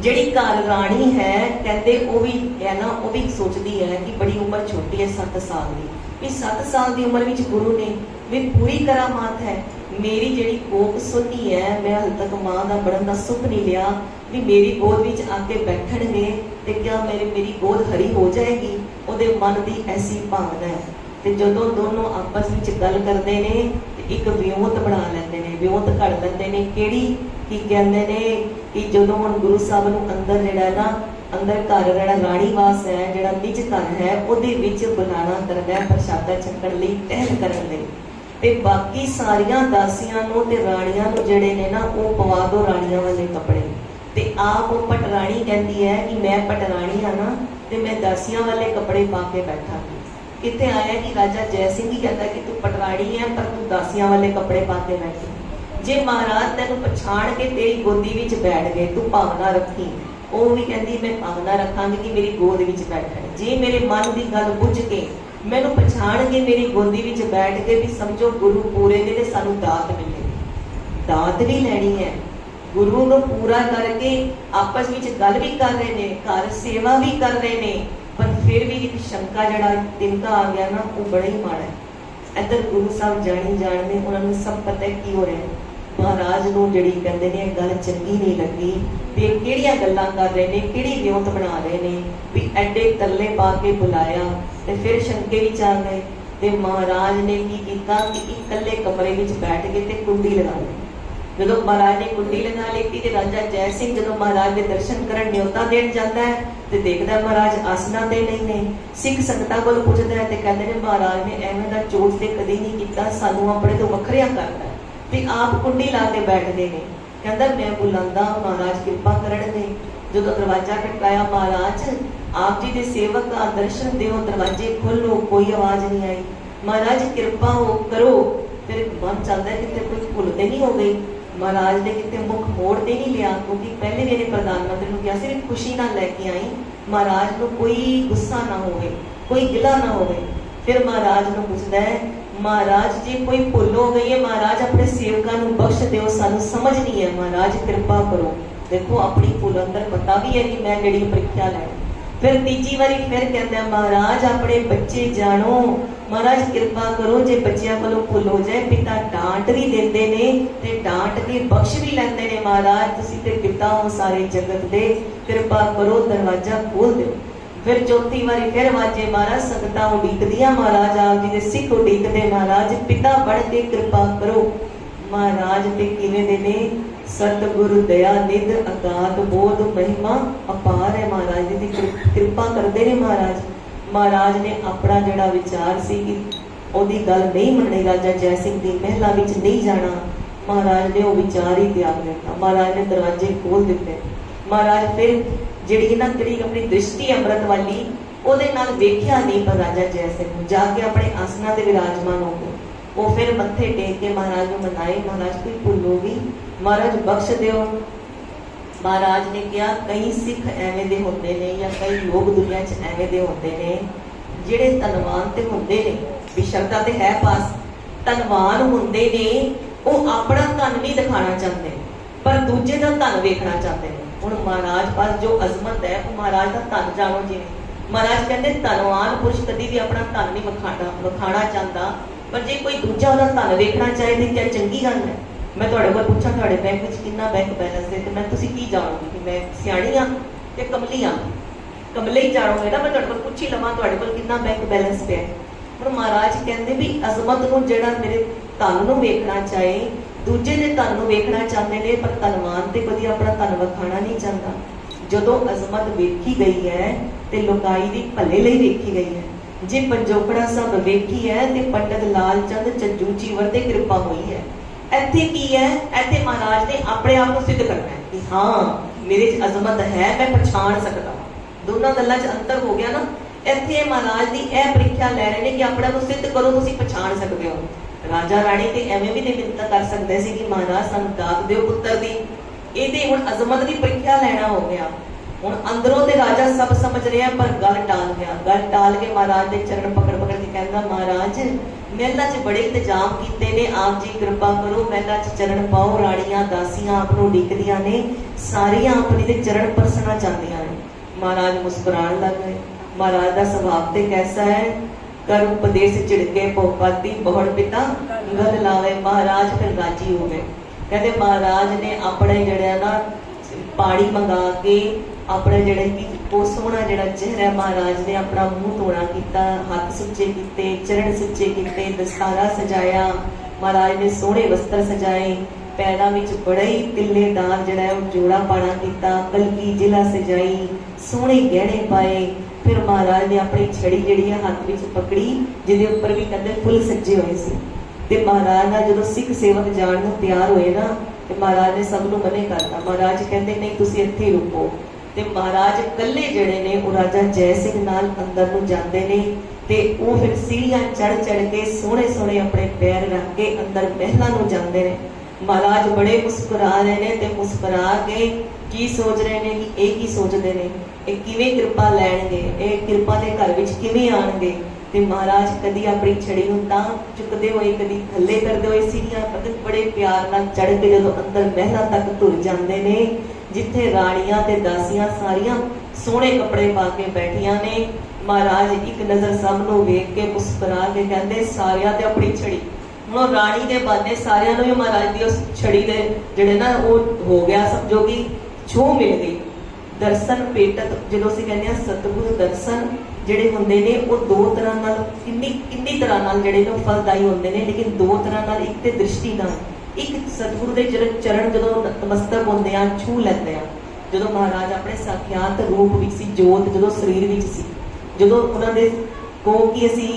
ਜਿਹੜੀ ਘਰ ਰਾਣੀ ਹੈ ਕਹਿੰਦੇ ਉਹ ਵੀ ਹੈ ਨਾ, ਉਹ ਵੀ ਸੋਚਦੀ ਹੈ ਕਿ ਬੜੀ ਉਮਰ ਛੋਟੀ ਹੈ 7 ਸਾਲ ਦੀ, ਵੀ 7 ਸਾਲ ਦੀ ਉਮਰ ਵਿੱਚ ਗੁਰੂ ਨੇ ਵੀ ਪੂਰੀ ਕਰਾਮਾਤ ਹੈ। ਮੇਰੀ ਜਿਹੜੀ ਕੋਕ ਸੁਣੀ ਹੈ, ਮੈਂ ਹਾਲੇ ਤੱਕ ਮਾਂ ਦਾ ਬਣਨ ਦਾ ਸੁੱਖ ਨਹੀਂ ਲਿਆ ਵੀ ਮੇਰੀ ਗੋਦ ਵਿੱਚ ਆ ਕੇ ਬੈਠਣਗੇ ਤੇ ਕਿਆ ਮੇਰੀ ਗੋਦ ਹਰੀ ਹੋ ਜਾਏਗੀ। ਉਹਦੇ ਮਨ ਦੀ ਐਸੀ ਭਾਵਨਾ ਹੈ। ਤੇ ਜਦੋਂ ਦੋਨੋਂ ਆਪਸ ਵਿੱਚ ਗੱਲ ਕਰਦੇ ਨੇ ਤੇ ਇੱਕ ਵਿਉਂਤ ਬਣਾ ਲੈਂਦੇ ਨੇ, ਵਿਉਂਤ ਘੜ ਲੈਂਦੇ ਨੇ। ਕਿਹੜੀ? ਕੀ ਕਹਿੰਦੇ ਨੇ ਕਿ ਜਦੋਂ ਹੁਣ ਗੁਰੂ ਸਾਹਿਬ ਨੂੰ ਅੰਦਰ ਜਿਹੜਾ ਨਾ, ਅੰਦਰ ਘਰ ਜਿਹੜਾ ਰਾਣੀ ਵਾਸ ਹੈ, ਜਿਹੜਾ ਨਿਜ ਘਰ ਹੈ, ਉਹਦੇ ਵਿੱਚ ਬੁਲਾਣਾ ਕਰਨਾ ਪ੍ਰਸ਼ਾਦਾ ਛਕਣ ਲਈ, ਟਹਿਲ ਕਰਨ ਲਈ। ਤੇ ਬਾਕੀ ਸਾਰੀਆਂ ਦਾਸੀਆਂ ਨੂੰ ਤੇ ਰਾਣੀਆਂ ਨੂੰ ਜਿਹੜੇ ਨੇ ਨਾ ਉਹ ਪਵਾ ਦੋ ਰਾਣੀਆਂ ਵਾਲੇ ਕੱਪੜੇ। ਤੇ ਆਪ ਉਹ ਪਟਰਾਣੀ ਕਹਿੰਦੀ ਹੈ ਕਿ ਮੈਂ ਪਟਰਾਣੀ ਆ ਨਾ ਤੇ ਮੈਂ ਦਾਸੀਆਂ ਵਾਲੇ ਕੱਪੜੇ ਪਾ ਕੇ ਬੈਠਾਂਗੀ। ਕਿੱਥੇ ਆਇਆ ਕਿ ਰਾਜਾ ਜੈ ਸਿੰਘ ਹੀ ਕਹਿੰਦਾ ਕਿ ਤੂੰ ਪਟਰਾਣੀ ਹੈ ਪਰ ਤੂੰ ਦਾਸੀਆਂ ਵਾਲੇ ਕੱਪੜੇ ਪਾ ਕੇ ਬੈਠੀ। ਜੇ ਮਹਾਰਾਜ ਤੈਨੂੰ ਪਛਾਣ ਕੇ ਤੇਰੀ ਗੋਦੀ ਵਿੱਚ ਬੈਠ ਗਏ, ਤੂੰ ਭਾਵਨਾ ਰੱਖੀ। ਉਹ ਵੀ ਕਹਿੰਦੀ ਮੈਂ ਭਾਵਨਾ ਰੱਖਾਂਗੀ ਕਿ ਮੇਰੀ ਗੋਦ ਵਿੱਚ ਬੈਠਣ। ਜੇ ਮੇਰੇ ਮਨ ਦੀ ਗੱਲ ਬੁੱਝ ਕੇ ਮੈਨੂੰ ਪਛਾਣ ਕੇ ਮੇਰੀ ਗੋਦੀ ਵਿੱਚ ਬੈਠ ਕੇ ਵੀ ਸਮਝੋ ਗੁਰੂ ਪੂਰੇ ਨੇ ਤੇ ਸਾਨੂੰ ਦਾਤ ਮਿਲੇਗੀ, ਦਾਤ ਵੀ ਲੈਣੀ ਹੈ। ਗੁਰੂ ਨੂੰ ਪੂਰਾ ਕਰਕੇ ਆਪਸ ਵਿੱਚ ਗੱਲ ਵੀ ਕਰ ਰਹੇ ਨੇ, ਘਰ ਸੇਵਾ ਵੀ ਕਰ ਰਹੇ ਨੇ, ਪਰ ਫਿਰ ਵੀ ਇੱਕ ਸ਼ੰਕਾ ਜਿਹੜਾ ਤਿਨਕਾ ਆ ਗਿਆ ਨਾ ਉਹ ਬੜਾ ਹੀ ਮਾੜਾ ਹੈ। ਇੱਧਰ ਗੁਰੂ ਸਾਹਿਬ ਜਾਣੀ ਜਾਣਦੇ, ਉਹਨਾਂ ਨੂੰ ਸਭ ਪਤਾ ਕੀ ਹੋ ਰਿਹਾ। ਮਹਾਰਾਜ ਨੂੰ ਜਿਹੜੀ ਕਹਿੰਦੇ ਨੇ ਗੱਲ ਚੰਗੀ ਨਹੀਂ ਲੱਗੀ ਵੀ ਕਿਹੜੀਆਂ ਗੱਲਾਂ ਕਰ ਰਹੇ ਨੇ, ਕਿਹੜੀ ਵਿਉਂਤ ਬਣਾ ਰਹੇ ਨੇ ਵੀ ਐਡੇ ਤਰਲੇ ਪਾ ਕੇ ਬੁਲਾਇਆ। ਤੇ ਫਿਰ ਸ਼ੰਕੇ ਵਿੱਚ ਆ ਗਏ ਤੇ ਮਹਾਰਾਜ ਨੇ ਕੀ ਕੀਤਾ ਕਿ ਇਕੱਲੇ ਕਮਰੇ ਵਿੱਚ ਬੈਠ ਕੇ ਤੇ ਕੁੰਡੀ ਲਗਾ ਲਈ। ਜਦੋਂ ਮਹਾਰਾਜ ਨੇ ਕੁੰਡੀ ਲਗਾ ਲਈ ਤੇ ਰਾਜਾ ਜੈ ਸਿੰਘ ਜਦੋਂ ਮਹਾਰਾਜ ਦੇ ਦਰਸ਼ਨ ਕਰਨ ਨਿਉਤਾ ਦੇਣ ਜਾਂਦਾ ਹੈ ਤੇ ਦੇਖਦਾ ਮਹਾਰਾਜ ਆਸਣਾ ਤੇ ਨਹੀਂ ਨੇ। ਸਿੱਖ ਸੰਗਤਾਂ ਕੋਲ ਪੁੱਛਦਾ ਹੈ ਤੇ ਕਹਿੰਦੇ ਨੇ ਮਹਾਰਾਜ ਨੇ ਐਵੇਂ ਦਾ ਚੋਟ ਤੇ ਕਦੇ ਨਹੀਂ ਕੀਤਾ, ਸਾਨੂੰ ਆਪਣੇ ਤੋਂ ਵੱਖਰਿਆ ਕਰਦਾ ਤੇ ਆਪ ਕੁੰਡੀ ਲਾ ਕੇ ਬੈਠਦੇ ਨੇ। ਕਹਿੰਦਾ ਮੈਂ ਬੁਲਾਉਂਦਾ ਮਹਾਰਾਜ ਕਿਰਪਾ ਕਰਨਗੇ। ਜਦੋਂ ਦਰਵਾਜ਼ਾ ਖਟਕਾਇਆ ਮਹਾਰਾਜ ਆਪ ਜੀ ਦੇ ਸੇਵਕ ਆ ਦਰਸ਼ਨ ਦਿਓ, ਦਰਵਾਜ਼ੇ ਖੋਲੋ, ਕੋਈ ਆਵਾਜ਼ ਨਹੀਂ ਆਈ। ਮਹਾਰਾਜ ਕਿਰਪਾ ਹੋ ਕਰੋ। ਫਿਰ ਮਨ ਚੱਲਦਾ ਕਿਤੇ ਕੋਈ ਭੁੱਲ ਤੇ ਨਹੀਂ ਹੋ ਗਈ, ਮਹਾਰਾਜ ਨੇ ਕਿਤੇ ਮੁੱਖ ਮੋੜ ਤੇ ਨਹੀਂ ਲਿਆ, ਕਿਉਂਕਿ ਪਹਿਲੇ ਮੇਰੇ ਪ੍ਰਧਾਨ ਮੰਤਰੀ ਨੂੰ ਕਿਹਾ ਸੀ ਖੁਸ਼ੀ ਨਾਲ ਲੈ ਕੇ ਆਈ, ਮਹਾਰਾਜ ਨੂੰ ਕੋਈ ਗੁੱਸਾ ਨਾ ਹੋਵੇ, ਕੋਈ ਗਿਲਾ ਨਾ ਹੋਵੇ। ਫਿਰ ਮਹਾਰਾਜ ਨੂੰ ਪੁੱਛਦਾ ਹੈ ਮਹਾਰਾਜ ਜੇ ਕੋਈ ਭੁੱਲ ਹੋ ਗਈ ਹੈ ਮਹਾਰਾਜ ਆਪਣੇ ਸੇਵਕਾਂ ਨੂੰ ਬਖਸ਼ ਦਿਓ, ਸਾਨੂੰ ਸਮਝ ਨਹੀਂ ਹੈ, ਮਹਾਰਾਜ ਕਿਰਪਾ ਕਰੋ। ਦੇਖੋ ਆਪਣੀ ਭੁੱਲ ਅੰਦਰ ਪਤਾ ਵੀ ਹੈ ਕਿ ਮੈਂ ਜਿਹੜੀ ਪ੍ਰੀਖਿਆ ਲੈਣੀ। फिर तीजी बारी फिर कहते हैं महाराज अपने बच्चे जानो, महाराज कृपा करो जे बच्चियां कोलों भुल हो जाए, पिता डांट भी देते ने ते डांट के बख्श भी लेंदे ने, महाराज तुसी ते पिता हो सारे जगत दे, कृपा करो दरवाजा खोल दो। फिर चौथी बारी फिर वाजे महाराज, संगतां उड़ीकदियां महाराज आप जी दे सिख उड़ीकदे, महाराज पिता बन के कृपा करो। महाराज ते किवें दे ने, सतगुरु दया निध अगाध बोध महिमा अपार है, महाराज जी दी कृपा करदे ने। महाराज ने अपना जिहड़ा विचार सी कि ओदी गल नहीं मननी, राजा जय सिंह दी महला विच नहीं जाना, महाराज ने वो विचार ही त्याग दिता। महाराज ने दरवाजे खोल दिते। महाराज फिर जिहड़ी ना जिहड़ी अपनी दृष्टि अमृत वाली ओदे नाल वेखिया नहीं, पर राजा जय सिंह जाके अपने आसना ते विराजमान हो गए। वो फिर मत्थे टेक के महाराज को मनाए, महाराज कोई भुल हो गई, महाराज बख्श दियो। महाराज ने कहा कई सिख एवें दे होंदे ने या कई लोग दुनिया च एवें दे होंदे ने जिहड़े धनवान ते होंदे ने, भी शरधा ते है पास, धनवान होंदे ने वो अपना धन नहीं दिखाना चाहते पर दूजे दा धन वेखना चाहते हैं। हुण महाराज पास जो अजमत है वो महाराज दा धन जानो। जिवें महाराज कहते धनवान पुरुष कदी भी अपना धन नहीं विखाना चाहता, पर जे कोई दूजा उहदा धन वेखना चाहे तो क्या चंगी गल है। मैं तुहाडे कोल पुछां तुहाडे बैंक विच कितना बैंक बैलेंस है, तो मैं तुसीं की जाणोगे कि मैं सियाणी हाँ ते कमली हाँ? कमले ही जाणोगे ना, मैं तुहाडे कोल पुछ ही लवां तुहाडे कोल कितना बैंक बैलेंस पिया। पर महाराज कहते भी अजमत नूं जिहड़ा मेरे धन नूं वेखना चाहे, दूजे दे धन नूं वेखना चाहते ने, पर धनवान ते कदी अपना धन विखाना नहीं चाहता। जदों अजमत वेखी गई है ते लोकाई दी भले लई वेखी गई है। जे पंजोकड़ा सब वेखी है ते पंडित लाल चंद चज्जू चीवर ते कृपा हुई है। ਇੱਥੇ ਕੀ ਹੈ, ਇੱਥੇ महाराज ने अपने आप को सिद्ध करना है कि हाँ मेरे च अजमत है, मैं पछाण सकता। दोनों गल्लां च अंतर हो गया ना। ਇੱਥੇ महाराज ਦੀ ਇਹ ਪ੍ਰੀਖਿਆ ਲੈ ਰਹੇ ਨੇ ਕਿ ਆਪਣੇ ਆਪ ਨੂੰ ਸਿੱਧ ਕਰੋ, ਤੁਸੀਂ ਪਛਾਣ ਸਕਦੇ ਹੋ। ਰਾਜਾ ਰਾਣੀ ਤੇ ਐਵੇਂ ਵੀ ਨਹੀਂ ਮਿੰਨਤਾਂ ਕਰ ਸਕਦੇ ਸੀ ਕਿ महाराज ਸਾਨੂੰ ਦਾਤ ਦਿਓ ਪੁੱਤਰ ਦੀ। ਇਹ ਤੇ ਹੁਣ ਅਜ਼ਮਤ ਦੀ ਪ੍ਰੀਖਿਆ ਲੈਣਾ ਹੋ ਗਿਆ। ਹੁਣ ਅੰਦਰੋਂ ਤੇ ਰਾਜਾ ਸਭ ਸਮਝ ਰਿਹਾ, ਪਰ ਗੱਲ ਟਾਲ ਗਿਆ। ਗੱਲ ਟਾਲ ਕੇ महाराज ਦੇ ਚਰਨ ਪਕੜ ਪਕੜ ਕੇ ਕਹਿੰਦਾ महाराज ਮਹਿਲਾਂ 'ਚ ਬੜੇ ਇੰਤਜ਼ਾਮ ਕੀਤੇ ਨੇ, ਆਪ ਜੀ ਕਿਰਪਾ ਕਰੋ ਮਹਿਲਾਂ 'ਚ ਚਰਨ ਪਾਓ। ਰਾਣੀਆਂ ਦਾਸੀਆਂ ਆਪ ਨੂੰ ਉਡੀਕਦੀਆਂ ਨੇ, ਸਾਰੀਆਂ ਆਪਣੀ ਦੇ ਚਰਨ ਪਰਸਣਾ ਚਾਹੁੰਦੀਆਂ ਨੇ। महाराज मुस्कुराने लग गए। महाराज का स्वभाव ते कैसा है, कर उपदेश चिड़के पोपाती बहुड़ पिता गल लावे। महाराज फिर राजी हो गए। कहते महाराज ने अपने जड़े ना पानी मंगा के अपने जड़े की वो सोहना जड़ा चेहरा, महाराज ने अपना मुंह धोना किया, हाथ सुच्चे किते, चरण सुच्चे किते, दस्तारा सजाया। महाराज ने सोहने वस्त्र सजाए, पैरों में बड़ा ही तिल्लेदार जड़ा जोड़ा पाना किया, कलकी जिला सजाई, सोहने गहने पाए। फिर महाराज ने अपनी छड़ी जी हाथ में पकड़ी, जिहदे उपर भी कहते फुल सजे हुए सी। ते महाराज ना जो सिख सेवक जाण नूं तैयार होए ना, ते महाराज ने सब नूं मने करता। महाराज कहते नहीं तुसीं इत्थे रुको। ते महाराज कल्ले जड़े ने वो राजा जय सिंह नाल अंदर नूं जांदे ने, ते वो फिर सीढ़ियां चढ़ चढ़ के सोहणे सोहणे अपने पैर रख के अंदर महलां नूं जांदे ने। महाराज बड़े मुस्कुरा रहे ने, ते मुस्कुरा के की सोच रहे ने कि ये की सोचते ने, ये किवें कृपा लैणगे, ये कृपा दे घर विच किवें आणगे। ते महाराज कदी अपनी छड़ी नूं तां चुकदे होए, कदी थल्ले करदे होए सीढ़ियां कदी बड़े प्यार नाल चढ़ के जदों अंदर महलां तक तुर जांदे ने, जिथे राणियां ते दासियां सारियां सोहणे कपड़े पा के बैठियां ने। महाराज एक नज़र सब नूं वेख के मुस्कुरा के कहंदे सारियां ते अपनी छड़ी। हुण राणी दे बहाने सारियां नूं महाराज दी उस छड़ी दे जिहड़े ना वो हो गया, समझो कि छूह मिल गई। दर्शन पेटत जो असीं कहंदे आ सतगुरु दर्शन जिहड़े हुंदे ने वो दो तरह नाल किन्नी तरह नाल जिहड़े ने फलदाई हुंदे ने, लेकिन दो तरह नाल। एक ते दृष्टि नाल, एक सतगुरु दे चरण जदों नतमस्तक होंदे आ, छूह लैंदे आ। जदों महाराज अपने साख्यात रूप विच सी, जोत जदों शरीर विच सी, जदों उन्हां दे कहो कि असीं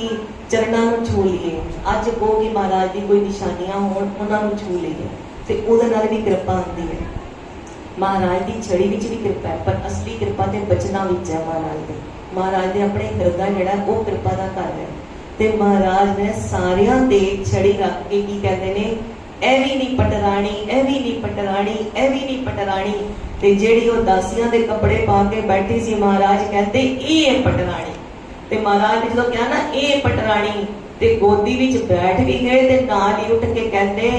चरणा नूं छू लीए, अज कहो कि महाराज की कोई निशानियां होण उन्हां नूं छू लीए, ते उहदे नाल भी कृपा आंदी है। महाराज की छड़ी विच भी कृपा है, पर असली कृपा ते बचना विच है। महाराज दे अपने हिरदा जिहड़ा वो कृपा दा घर है। ते महाराज ने सारियां ते छड़ी रख के की कहंदे ने, ऐ भी नहीं पटराणी, ऐ भी नहीं पटराणी, ऐ भी नहीं पटराणी। ते जेड़ी वो दासियां दे कपड़े पा के बैठी सी, महाराज कहते ये है पटराणी। ते महाराज ने जो कहा ना ये पटराणी, ते गोदी विच बैठ भी गए, ते नाल ही उठ के कहते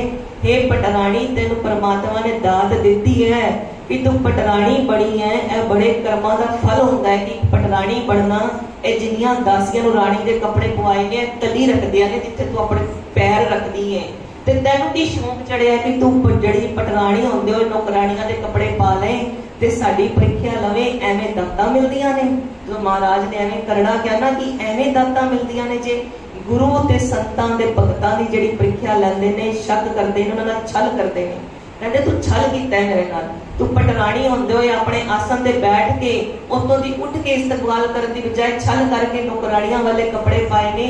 हे पटराणी तेनू परमात्मा ने दात दिती है कि तू पटराणी बनी है, यह बड़े कर्मां दा फल हुंदा है कि पटराणी बनना। ਇਹ ਜਿੰਨੀਆਂ ਦਾਸੀਆਂ ਨੂੰ ਰਾਣੀ ਦੇ ਕੱਪੜੇ ਪਵਾਏ ਨੇ ਤਲੀ ਰੱਖਦੀਆਂ ਨੇ ਜਿੱਥੇ ਤੂੰ ਆਪਣੇ ਪੈਰ ਰੱਖਦੀ ਹੈ, ਤੇ ਤੈਨੂੰ ਕੀ ਸ਼ੌਂਕ ਚੜਿਆ ਕਿ ਤੂੰ ਜਿਹੜੀ ਪਟਰਾਣੀ ਹੁੰਦੇ ਹੋ ਨੌਕਰਾਣੀਆਂ ਦੇ ਕੱਪੜੇ ਪਾ ਲੈ ਤੇ ਸਾਡੀ ਪ੍ਰੀਖਿਆ ਲਵੇ। ਐਵੇਂ ਦਾਤਾਂ ਮਿਲਦੀਆਂ ਨੇ। ਜਦੋਂ ਮਹਾਰਾਜ ਨੇ ਐਵੇਂ ਕਰੜਾ ਕਿਹਾ ਨਾ ਕਿ ਐਵੇਂ ਦਾਤਾਂ ਮਿਲਦੀਆਂ ਨੇ, ਜੇ ਗੁਰੂ ਤੇ ਸੰਤਾਂ ਦੇ ਭਗਤਾਂ ਦੀ ਜਿਹੜੀ ਪ੍ਰੀਖਿਆ ਲੈਂਦੇ ਨੇ, ਸ਼ੱਕ ਕਰਦੇ ਨੇ, ਉਹਨਾਂ ਨਾਲ ਛਲ ਕਰਦੇ ਨੇ, ਕਹਿੰਦੇ ਤੂੰ ਛਲ ਕੀਤਾ ਹੈ ਮੇਰੇ ਨਾਲ। ਤੂੰ ਪਟਰਾਣੀ ਹੁੰਦੇ ਹੋਏ ਆਪਣੇ ਆਸਨ ਤੇ ਬੈਠ ਕੇ ਉਤੋਂ ਦੀ ਉੱਠ ਕੇ ਇਸਤਕਬਾਲ ਕਰਨ ਦੀ ਬਜਾਏ ਛਲ ਕਰਕੇ ਨੌਕਰਾਣੀਆਂ ਵਾਲੇ ਕੱਪੜੇ ਪਾਏ ਨੇ।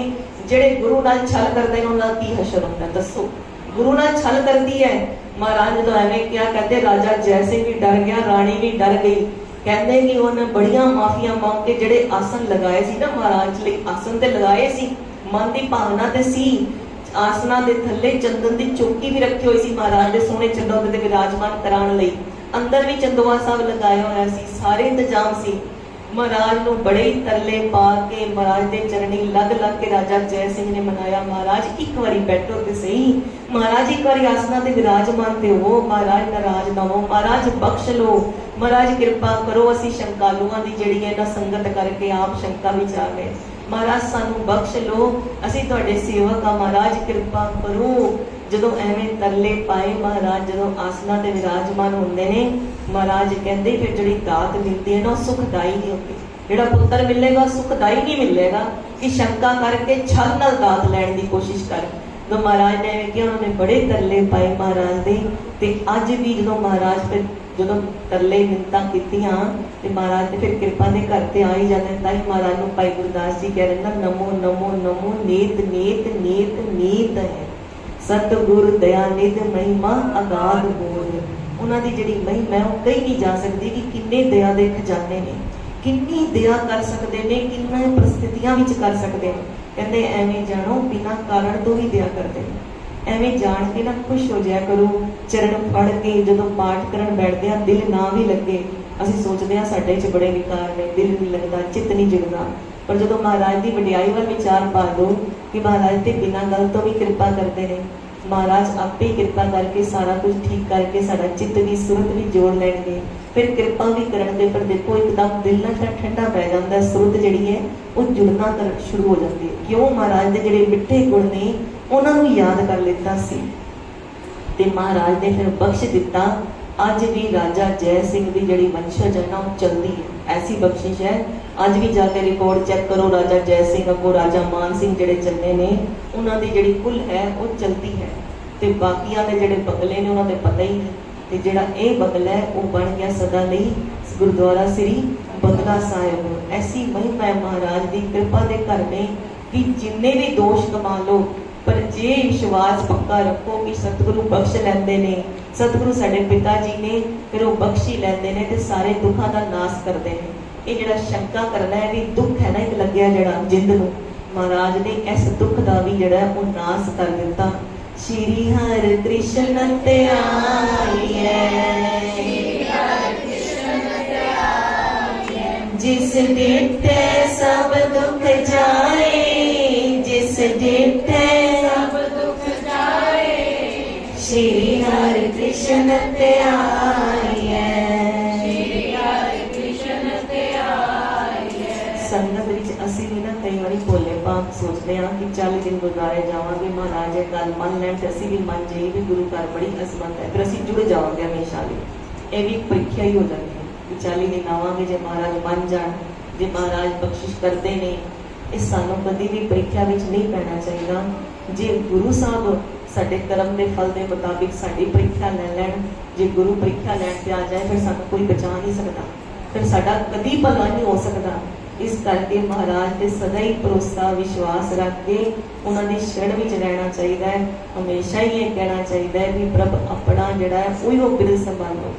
ਜਿਹੜੇ ਗੁਰੂ ਨਾਲ ਛਲ ਕਰਦੇ ਨੇ ਉਹਨਾਂ ਕੀ ਹਸ਼ਰ ਹੁੰਦਾ ਦੱਸੋ। ਗੁਰੂ ਨਾਲ ਛਲ ਕਰਦੀ ਹੈ। ਮਹਾਰਾਜ ਜਦੋਂ ਐਵੇਂ ਕਿਹਾ, ਕਹਿੰਦੇ ਰਾਜਾ ਜੈ ਸਿੰਘ ਵੀ ਡਰ ਗਿਆ, ਰਾਣੀ ਵੀ ਡਰ ਗਈ। ਕਹਿੰਦੇ ਕਿ ਉਹਨੇ ਬੜੀਆਂ ਮਾਫੀਆਂ ਮੰਗ ਕੇ ਜਿਹੜੇ ਆਸਨ ਲਗਾਏ ਸੀ ਨਾ ਮਹਾਰਾਜ ਲਈ, ਆਸਨ ਤੇ ਲਗਾਏ ਸੀ, ਮਨ ਦੀ ਭਾਵਨਾ ਤੇ ਸੀ। ਆਸਨਾਂ ਦੇ ਥੱਲੇ ਚੰਦਨ ਦੀ ਚੌਕੀ ਵੀ ਰੱਖੀ ਹੋਈ ਸੀ ਮਹਾਰਾਜ ਦੇ ਸੋਹਣੇ ਚੰਦੋਦੇ ਤੇ ਵਿਰਾਜਮਾਨ ਕਰਾਉਣ ਲਈ। ਅੰਦਰ ਵੀ ਚੰਦੋਆ ਸਾਹਿਬ ਲਗਾਇਆ ਹੋਇਆ ਸੀ, ਸਾਰੇ ਇੰਤਜ਼ਾਮ ਸੀ। ਮਹਾਰਾਜ ਨੂੰ ਬੜੇ ਹੀ ਤਰਲੇ ਪਾ ਕੇ ਮਹਾਰਾਜ ਦੇ ਚਰਣੀ ਲੱਗ ਕੇ ਰਾਜਾ ਜੈ ਸਿੰਘ ਨੇ ਮਨਾਇਆ, ਮਹਾਰਾਜ ਇੱਕ ਵਾਰੀ ਬੈਠੋ ਤੇ ਸਹੀ, ਮਹਾਰਾਜ ਇੱਕ ਵਾਰੀ ਆਸਨਾਂ ਤੇ ਵਿਰਾਜਮਾਨ ਤੇ ਹੋ, ਮਹਾਰਾਜ ਨਾਰਾਜ਼ ਨਾ ਹੋ, ਮਹਾਰਾਜ ਬਖਸ਼ ਲੋ, ਮਹਾਰਾਜ ਕਿਰਪਾ ਕਰੋ। ਅਸੀਂ ਸ਼ੰਕਾਲੂਆਂ ਦੀ ਜਿਹੜੀ ਹੈ ਨਾ ਸੰਗਤ ਕਰਕੇ ਆਪ ਸ਼ੰਕਾ ਵਿੱਚ ਆ ਗਏ, ਮਹਾਰਾਜ ਸਾਨੂੰ ਬਖਸ਼ ਲੋ, ਅਸੀਂ ਤੁਹਾਡੇ ਸੇਵਕ ਆ, ਮਹਾਰਾਜ ਕਿਰਪਾ ਕਰੋ। ਜਦੋਂ ਐਵੇਂ ਤਰਲੇ ਪਾਏ ਮਹਾਰਾਜ, ਜਦੋਂ ਆਸਨਾਂ ਤੇ ਵਿਰਾਜਮਾਨ ਹੁੰਦੇ ਨੇ, ਮਹਾਰਾਜ ਕਹਿੰਦੇ ਫਿਰ ਜਿਹੜੀ ਦਾਤ ਮਿਲਦੀ ਹੈ ਨਾ ਉਹ ਸੁਖਦਾਈ ਨਹੀਂ ਹੁੰਦੀ। ਜਿਹੜਾ ਪੁੱਤਰ ਮਿਲੇਗਾ ਸੁਖਦਾਈ ਨਹੀਂ ਮਿਲੇਗਾ ਕਿ ਸ਼ੰਕਾ ਕਰਕੇ ਛਲ ਨਾਲ ਦਾਤ ਲੈਣ ਦੀ ਕੋਸ਼ਿਸ਼ ਕਰ। ਜਦੋਂ ਮਹਾਰਾਜ ਨੇ ਐਵੇਂ ਕਿਹਾ, ਉਹਨਾਂ ਨੇ ਬੜੇ ਤਰਲੇ ਪਾਏ ਮਹਾਰਾਜ ਦੇ। ਤੇ ਅੱਜ ਵੀ ਜਦੋਂ ਮਹਾਰਾਜ ਫਿਰ ਜਦੋਂ ਤਰਲੇ ਮਿੰਨਤਾਂ ਕੀਤੀਆਂ ਤੇ ਮਹਾਰਾਜ ਨੇ ਫਿਰ ਕਿਰਪਾ ਦੇ ਘਰ ਤੇ ਆ ਹੀ ਜਾਂਦੇ। ਤਾਂ ਹੀ ਮਹਾਰਾਜ ਨੂੰ ਭਾਈ ਗੁਰਦਾਸ ਜੀ ਕਹਿ ਰਹੇ ਨਾ, ਨਮੋ ਨਮੋ ਨਮੋ ਨੇਤ ਨੇਤ ਨੇਤ ਨੀਤ ਹੈ ਸਤਿਗੁਰ ਦਇਆ ਨਿਧ ਮਹਿਮਾ ਅਗਾਧ ਬੋਲ। ਉਹਨਾਂ ਦੀ ਜਿਹੜੀ ਮਹਿਮਾ ਉਹ ਕਹੀ ਨਹੀਂ ਜਾ ਸਕਦੀ ਕਿ ਕਿੰਨੇ ਦਇਆ ਦੇ ਖਜ਼ਾਨੇ ਨੇ, ਕਿੰਨੀ ਦਇਆ ਕਰ ਸਕਦੇ ਨੇ, ਕਿੰਨਾ ਪ੍ਰਸਥਿਤੀਆਂ ਵਿੱਚ ਕਰ ਸਕਦੇ ਨੇ। ਕਹਿੰਦੇ ਐਵੇਂ ਜਾਣੋ ਬਿਨਾਂ ਕਾਰਨ ਤੋਂ ਵੀ ਦਇਆ ਕਰਦੇ ਨੇ। ਐਵੇਂ ਜਾਣ ਕੇ ਨਾ ਖੁਸ਼ ਹੋ ਜਾਇਆ ਕਰੋ। ਚਰਨ ਫੜ ਕੇ ਜਦੋਂ ਪਾਠ ਕਰਨ ਬੈਠਦੇ ਆ ਦਿਲ ਨਾ ਵੀ ਲੱਗੇ, ਅਸੀਂ ਸੋਚਦੇ ਹਾਂ ਸਾਡੇ 'ਚ ਬੜੇ ਵਿਕਾਰ ਨੇ, ਦਿਲ ਨਹੀਂ ਲੱਗਦਾ, ਚਿੱਤ ਨਹੀਂ ਜੁੜਦਾ। ਪਰ ਜਦੋਂ ਮਹਾਰਾਜ ਦੀ ਵਡਿਆਈ ਵੱਲ ਵਿਚਾਰ ਪਾ ਦੋ ਕਿ ਮਹਾਰਾਜ ਤੇ ਬਿਨਾਂ ਗੱਲ ਤੋਂ ਵੀ ਕਿਰਪਾ ਕਰਦੇ ਨੇ, ਮਹਾਰਾਜ ਆਪੇ ਕਿਰਪਾ ਕਰਕੇ ਸਾਰਾ ਕੁਝ ਠੀਕ ਕਰਕੇ ਸਾਡਾ ਚਿੱਤ ਵੀ ਸੁਰਤ ਵੀ ਜੋੜ ਲੈਣਗੇ, ਫਿਰ ਕਿਰਪਾ ਵੀ ਕਰਨਗੇ। ਪਰ ਦੇਖੋ ਇੱਕਦਮ ਦਿਲ ਨਾ ਠੰਡਾ ਪੈ ਜਾਂਦਾ, ਸੁਰਤ ਜਿਹੜੀ ਹੈ ਉਹ ਜੁੜਨਾ ਸ਼ੁਰੂ ਹੋ ਜਾਂਦੀ ਹੈ। ਕਿਉਂ? ਮਹਾਰਾਜ ਦੇ ਜਿਹੜੇ ਮਿੱਠੇ ਗੁਣ ਨੇ ਉਹਨਾਂ ਨੂੰ ਯਾਦ ਕਰ ਲਿੱਤਾ ਸੀ ਤੇ ਮਹਾਰਾਜ ਨੇ ਫਿਰ ਬਖਸ਼ ਦਿੱਤਾ। ਅੱਜ ਵੀ ਰਾਜਾ ਜੈ ਸਿੰਘ ਦੀ ਜਿਹੜੀ ਵੰਸ਼ਜ ਹੈ ਨਾ ਉਹ ਚੱਲਦੀ ਹੈ, ਐਸੀ ਬਖਸ਼ਿਸ਼ ਹੈ। ਅੱਜ ਵੀ ਜਾ ਕੇ ਰਿਕਾਰਡ ਚੈੱਕ ਕਰੋ, ਰਾਜਾ ਜੈ ਸਿੰਘ ਅੱਗੋਂ ਰਾਜਾ ਮਾਨ ਸਿੰਘ ਜਿਹੜੇ ਚੱਲੇ ਨੇ ਉਹਨਾਂ ਦੀ ਜਿਹੜੀ ਕੁੱਲ ਹੈ ਉਹ ਚਲਦੀ ਹੈ। ਤੇ ਬਾਕੀਆਂ ਦੇ ਜਿਹੜੇ ਬਗਲੇ ਨੇ ਉਹਨਾਂ ਦੇ ਪਤਾ ਹੀ ਨਹੀਂ। ਤੇ ਜਿਹੜਾ ਇਹ ਬਗਲਾ ਹੈ ਉਹ ਬਣ ਗਿਆ ਸਦਾ ਲਈ ਗੁਰਦੁਆਰਾ ਸ੍ਰੀ ਬਗਲਾ ਸਾਹਿਬ। ਐਸੀ ਮਹਿਮਾ ਹੈ ਮਹਾਰਾਜ ਦੀ ਕਿਰਪਾ ਦੇ ਘਰ ਨੇ ਕਿ ਜਿੰਨੇ ਵੀ ਦੋਸ਼ ਕਮਾ ਲੋ, ਪਰ ਜੇ ਵਿਸ਼ਵਾਸ ਪੱਕਾ ਰੱਖੋ ਕਿ ਸਤਿਗੁਰੂ ਬਖਸ਼ ਲੈਂਦੇ ਨੇ, ਸਤਿਗੁਰੂ ਸਾਡੇ ਪਿਤਾ ਜੀ ਨੇ, ਫਿਰ ਉਹ ਬਖਸ਼ ਹੀ ਲੈਂਦੇ ਨੇ ਤੇ ਸਾਰੇ ਦੁੱਖਾਂ ਦਾ ਨਾਸ਼ ਕਰਦੇ ਨੇ। ਇਹ ਜਿਹੜਾ ਸ਼ੰਕਾ ਕਰਨਾ ਹੈ ਵੀ ਦੁੱਖ ਹੈ ਨਾ ਇੱਕ ਲੱਗਿਆ ਜਿਹੜਾ ਜਿੰਦ ਨੂੰ, ਮਹਾਰਾਜ ਨੇ ਇਸ ਦੁੱਖ ਦਾ ਵੀ ਜਿਹੜਾ ਉਹ ਨਾਸ਼ ਕਰ ਦਿੱਤਾ। ਸ਼੍ਰੀ ਹਰਿ ਕ੍ਰਿਸ਼ਨ ਤੇ ਆਈਐ, ਜਿਸ ਡਿਠੇ ਸਭ ਦੁੱਖ ਜਾਏ, ਜਿਸ ਡਿਠੇ ਸਭ ਦੁੱਖ ਜਾਏ। ਸ਼੍ਰੀ ਹਰਿ ਕ੍ਰਿਸ਼ਨ ਤੇ ਆਈਐ, ਸ਼੍ਰੀ ਹਰਿ ਕ੍ਰਿਸ਼ਨ ਤੇ ਆਈਐ। ਸੰਗਤ ਵਿੱਚ ਅਸੀਂ ਵੀ ਨਾ ਕਈ ਵਾਰੀ ਭੋਲੇ ਭਾਗ ਸੋਚਦੇ ਹਾਂ ਕਿ 40 ਦਿਨ ਗੁਰਦੁਆਰੇ ਜਾਵਾਂਗੇ, ਮਹਾਰਾਜ ਇਹ ਗੱਲ ਮੰਨ ਲੈਣ ਤੇ ਅਸੀਂ ਵੀ ਮੰਨ ਜਾਈਏ ਵੀ ਗੁਰੂ ਘਰ ਬੜੀ ਅਸਮਤ ਹੈ, ਫਿਰ ਅਸੀਂ ਜੁੜ ਜਾਵਾਂਗੇ ਹਮੇਸ਼ਾ ਲਈ। ਇਹ ਵੀ ਪ੍ਰੀਖਿਆ ਹੀ ਹੋ ਜਾਂਦੀ ਹੈ ਕਿ 40 ਦਿਨ ਆਵਾਂਗੇ, ਜੇ ਮਹਾਰਾਜ ਮੰਨ ਜਾਣ, ਜੇ ਮਹਾਰਾਜ ਬਖਸ਼ਿਸ਼ ਕਰਦੇ ਨੇ। ਇਹ ਸਾਨੂੰ ਕਦੀ ਵੀ ਪ੍ਰੀਖਿਆ ਵਿੱਚ ਨਹੀਂ ਪੈਣਾ ਚਾਹੀਦਾ। ਜੇ ਗੁਰੂ ਸਾਹਿਬ ਸਾਡੇ ਕਰਮ ਦੇ ਫਲ ਦੇ ਮੁਤਾਬਿਕ ਸਾਡੀ ਪ੍ਰੀਖਿਆ ਲੈ ਲੈਣ, ਜੇ ਗੁਰੂ ਪ੍ਰੀਖਿਆ ਲੈਣ ਤੇ ਆ ਜਾਏ, ਫਿਰ ਸਾਨੂੰ ਕੋਈ ਬਚਾ ਨਹੀਂ ਸਕਦਾ, ਫਿਰ ਸਾਡਾ ਕਦੀ ਭਲਾ ਨਹੀਂ ਹੋ ਸਕਦਾ। ਇਸ ਕਰਕੇ ਮਹਾਰਾਜ ਤੇ ਸਦਾ ਹੀ ਭਰੋਸਾ ਵਿਸ਼ਵਾਸ ਰੱਖ ਕੇ ਉਹਨਾਂ ਦੀ ਸ਼ਰਨ ਵਿੱਚ ਰਹਿਣਾ ਚਾਹੀਦਾ ਹੈ। ਹਮੇਸ਼ਾ ਹੀ ਇਹ ਕਹਿਣਾ ਚਾਹੀਦਾ ਹੈ ਵੀ ਪ੍ਰਭ ਆਪਣਾ ਜਿਹੜਾ ਹੈ ਉਹੀ ਉਹ ਬਿਰਧ ਸੰਭਾਲੋ।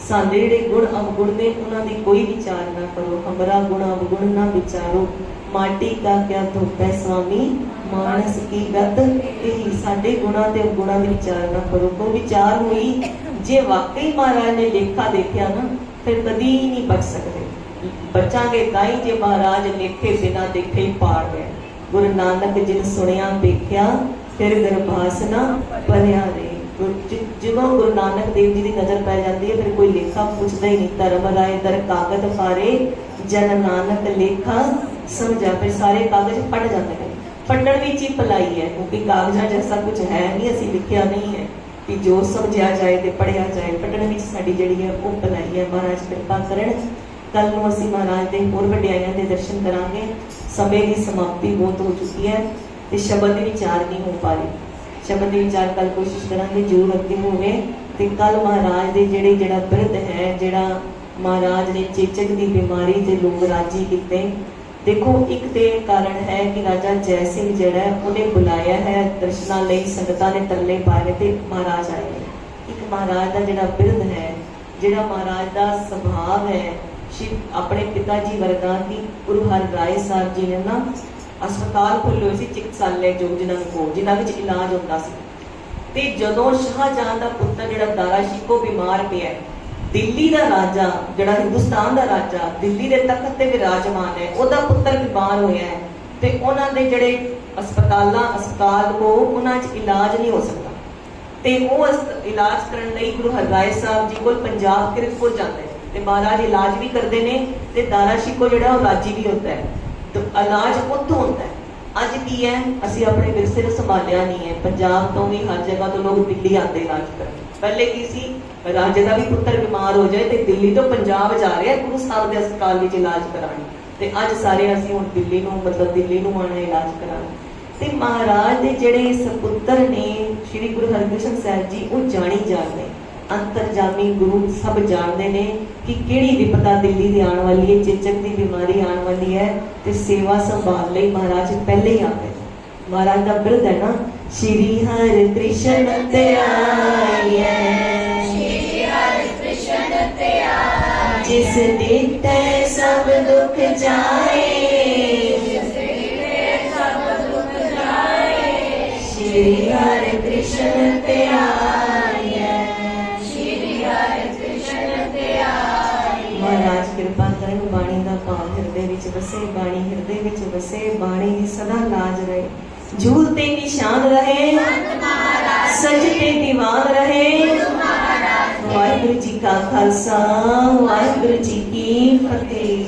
ਸਾਡੇ ਜਿਹੜੇ ਗੁਣ ਅਵਗੁਣ ਨੇ ਉਹਨਾਂ ਦੀ ਕੋਈ ਵਿਚਾਰ ਨਾ ਕਰੋ। ਹਮਰਾ ਗੁਣ ਅਵਗੁਣ ਨਾ ਵਿਚਾਰੋ, ਮਾਟੀ ਕਾ ਕਿਆ ਧੋਤਾ ਸਵਾਮੀ, ਮਾਨਸ ਕੀ ਗਤ ਇਹੀ। ਸਾਡੇ ਗੁਣਾਂ ਤੇ ਅਵਗੁਣਾਂ ਦੀ ਵਿਚਾਰ ਨਾ ਕਰੋ। ਕੋਈ ਵਿਚਾਰ ਹੋਈ ਜੇ ਵਾਕਈ ਮਹਾਰਾਜ ਨੇ ਲੇਖਾ ਦੇਖਿਆ ਨਾ, ਫਿਰ ਕਦੀ ਨਹੀਂ ਬਚ ਸਕਦੇ। ਬਚਾਂਗੇ ਤਾਂ ਹੀ ਜੇ ਮਹਾਰਾਜ ਲੇਖੇ ਬਿਨਾਂ ਦੇਖੇ ਹੀ ਪਾੜ ਗਏ। ਗੁਰੂ ਨਾਨਕ ਜਿਨ ਸੁਣਿਆ ਵੇਖਿਆ, ਫਿਰ ਗਰਭਾਸ ਨਾ ਭਰਿਆ ਰੇ। ਜਦੋਂ ਗੁਰੂ ਨਾਨਕ ਦੇਵ ਜੀ ਦੀ ਨਜ਼ਰ ਪੈ ਜਾਂਦੀ ਹੈ, ਫਿਰ ਕੋਈ ਲੇਖਾ ਪੁੱਛਦਾ ਹੀ ਨਹੀਂ। ਧਰਮ ਰਾਏ ਦਰ ਕਾਗਜ਼ ਫਾਰੇ, ਜਨ ਨਾਨਕ ਲੇਖਾ ਸਮਝਾ। ਫਿਰ ਸਾਰੇ ਕਾਗਜ਼ ਪੜ੍ਹ ਜਾਂਦੇ ਨੇ। ਪੜ੍ਹਨ ਵਿੱਚ ਹੀ ਭਲਾਈ ਹੈ, ਕਿਉਂਕਿ ਕਾਗਜ਼ਾਂ ਜੈਸਾ ਕੁਝ ਹੈ ਨਹੀਂ, ਅਸੀਂ ਲਿਖਿਆ ਨਹੀਂ ਹੈ ਕਿ ਜੋ ਸਮਝਿਆ ਜਾਏ ਤੇ ਪੜ੍ਹਿਆ ਜਾਏ। ਪੜ੍ਹਨ ਵਿੱਚ ਸਾਡੀ ਜਿਹੜੀ ਹੈ ਉਹ ਭਲਾਈ ਹੈ। ਮਹਾਰਾਜ ਕਿਰਪਾ ਕਰਨ। ਕੱਲ ਨੂੰ ਅਸੀਂ ਮਹਾਰਾਜ ਦੇ ਹੋਰ ਵਡਿਆਈਆਂ ਦੇ ਦਰਸ਼ਨ ਕਰਾਂਗੇ। ਸਮੇਂ ਦੀ ਸਮਾਪਤੀ ਬਹੁਤ ਹੋ ਚੁੱਕੀ ਹੈ ਤੇ ਸ਼ਬਦ ਦੇ ਵਿਚਾਰ ਨਹੀਂ ਹੋ ਪਾ ਰਹੇ। ਸ਼ਬਦ ਦੇ ਵਿਚਾਰ ਕੱਲ ਕੋਸ਼ਿਸ਼ ਕਰਾਂਗੇ ਜ਼ਰੂਰ ਅੱਗੇ ਹੋਵੇ। ਤੇ ਕੱਲ ਮਹਾਰਾਜ ਦੇ ਜਿਹੜਾ ਬਿਰਧ ਹੈ, ਜਿਹੜਾ ਮਹਾਰਾਜ ਨੇ ਚੇਚਕ ਦੀ ਬਿਮਾਰੀ ਤੇ ਲੋਕ ਰਾਜੀ ਕੀਤੇ। ਦੇਖੋ, ਇੱਕ ਤੇ ਕਾਰਨ ਹੈ ਕਿ ਰਾਜਾ ਜੈ ਸਿੰਘ ਜਿਹੜਾ ਉਹਨੇ ਬੁਲਾਇਆ ਹੈ ਦਰਸ਼ਨਾਂ ਲਈ, ਸੰਗਤਾਂ ਨੇ ਤਰਲੇ ਪਾਏ ਤੇ ਮਹਾਰਾਜ ਆਏ ਨੇ। ਇੱਕ ਮਹਾਰਾਜ ਦਾ ਜਿਹੜਾ ਬਿਰਧ ਹੈ, ਜਿਹੜਾ ਮਹਾਰਾਜ ਦਾ ਸੁਭਾਅ ਹੈ ਆਪਣੇ ਪਿਤਾ ਜੀ ਵਰਗਾ, ਕਿ ਗੁਰੂ ਹਰਿਰਾਏ ਸਾਹਿਬ ਜੀ ਨੇ ਨਾ ਹਸਪਤਾਲ ਖੋਲ੍ਹੇ ਹੋਏ ਸੀ, ਚਿਕਿਤਸਾਲय ਜਿਨ੍ਹਾਂ ਵਿੱਚ ਇਲਾਜ ਹੁੰਦਾ ਸੀ। ਤੇ ਜਦੋਂ ਸ਼ਾਹਜਹਾਨ ਦਾ ਪੁੱਤਰ ਜਿਹੜਾ ਦਾਰਾ ਸ਼ਿਕੋ ਬਿਮਾਰ ਪਿਆ, ਦਿੱਲੀ ਦਾ ਰਾਜਾ, ਜਿਹੜਾ ਹਿੰਦੁਸਤਾਨ ਦਾ ਰਾਜਾ, ਦਿੱਲੀ ਦੇ ਤਖਤ ਤੇ ਵਿਰਾਜਮਾਨ ਹੈ, ਉਹਦਾ ਪੁੱਤਰ ਬਿਮਾਰ ਹੋਇਆ ਹੈ ਤੇ ਉਹਨਾਂ ਦੇ ਜਿਹੜੇ ਹਸਪਤਾਲ ਕੋ ਉਹਨਾਂ 'ਚ ਇਲਾਜ ਨਹੀਂ ਹੋ ਸਕਦਾ। ਤੇ ਉਹ ਇਲਾਜ ਕਰਨ ਲਈ ਗੁਰੂ ਹਰਿਰਾਏ ਸਾਹਿਬ ਜੀ ਕੋਲ ਪੰਜਾਬ ਕਿਰਤਪੁਰ ਜਾਂਦੇ ਨੇ ਤੇ ਮਹਾਰਾਜ ਇਲਾਜ ਵੀ ਕਰਦੇ ਨੇ ਤੇ ਦਾਰਾ ਸ਼ਿਕੋ ਜਿਹੜਾ ਉਹ ਰਾਜੀ ਵੀ ਹੁੰਦਾ ਹੈ। ਤੇ ਇਲਾਜ ਉੱਥੋਂ ਹੁੰਦਾ ਹੈ। ਅੱਜ ਕੀ ਹੈ, ਅਸੀਂ ਆਪਣੇ ਵਿਰਸੇ ਨੂੰ ਸੰਭਾਲਿਆ ਨਹੀਂ ਹੈ। ਪੰਜਾਬ ਤੋਂ ਵੀ ਹਰ ਜਗ੍ਹਾ ਤੋਂ ਲੋਕ ਦਿੱਲੀ ਆਉਂਦੇ ਇਲਾਜ ਕਰਨ। ਪਹਿਲੇ ਕੀ ਸੀ, ਰਾਜੇ ਦਾ ਵੀ ਪੁੱਤਰ ਬਿਮਾਰ ਹੋ ਜਾਏ ਤੇ ਦਿੱਲੀ ਤੋਂ ਪੰਜਾਬ ਜਾ ਰਿਹਾ ਗੁਰੂ ਸਾਹਿਬ ਦੇ ਹਸਪਤਾਲ ਵਿੱਚ ਇਲਾਜ ਕਰਾਉਣ। ਤੇ ਅੱਜ ਸਾਰੇ ਅਸੀਂ ਹੁਣ ਦਿੱਲੀ ਨੂੰ ਆਉਣਾ ਇਲਾਜ ਕਰਾਉਣ। ਤੇ ਮਹਾਰਾਜ ਦੇ ਜਿਹੜੇ ਸਪੁੱਤਰ ਨੇ ਸ਼੍ਰੀ ਗੁਰੂ ਹਰਿਕ੍ਰਿਸ਼ਨ ਸਾਹਿਬ ਜੀ, ਉਹ ਜਾਣੀ ਜਾਂਦੇ, ਅੰਤਰਜਾਮੀ ਗੁਰੂ ਸਭ ਜਾਣਦੇ ਨੇ ਕਿ ਕਿਹੜੀ ਵਿਪਤਾ ਦਿੱਲੀ ਦੀ ਆਉਣ ਵਾਲੀ ਹੈ, ਚੇਚਕ ਦੀ ਬਿਮਾਰੀ ਆਉਣ ਵਾਲੀ ਹੈ। ਤੇ ਸੇਵਾ ਸੰਭਾਲ ਲਈ ਮਹਾਰਾਜ ਪਹਿਲੇ ਹੀ ਆਉਂਦੇ। ਮਹਾਰਾਜ ਦਾ ਬਿਰਧ ਹੈ ਨਾ, ਸ਼੍ਰੀ ਹਰਿ ਕ੍ਰਿਸ਼ਨ ਤੇ ਆਈਐ, ਸ਼੍ਰੀ ਹਰਿ ਕ੍ਰਿਸ਼ਨ ਤੇ ਆਈਐ, ਜਿਸ ਦੀਤੇ ਸਭ ਦੁੱਖ ਜਾਏ, ਜਿਸ ਦੀਤੇ ਸਭ ਦੁੱਖ ਜਾਏ, ਸ਼੍ਰੀ ਹਰਿ ਕ੍ਰਿਸ਼ਨ ਤੇ ਆਈਐ, ਸ਼੍ਰੀ ਹਰਿ ਕ੍ਰਿਸ਼ਨ ਤੇ ਆਈਐ। ਮਹਾਰਾਜ ਕਿਰਪਾ ਕਰਨ, ਬਾਣੀ ਦਾ ਭਾਵ ਹਿਰਦੇ ਵਿੱਚ ਵਸੇ, ਬਾਣੀ ਹਿਰਦੇ ਵਿੱਚ ਵਸੇ, ਬਾਣੀ ਦੀ ਸਦਾ ਲਾਜ ਰਹੇ, ਝੂਲਤੇ ਨਿਸ਼ਾਨ ਰਹੇ, ਸਜਦੇ ਦੀਵਾਨ ਰਹੇ। ਵਾਹਿਗੁਰੂ ਜੀ ਕਾ ਖਾਲਸਾ, ਵਾਹਿਗੁਰੂ ਜੀ ਕੀ ਫਤਿਹ।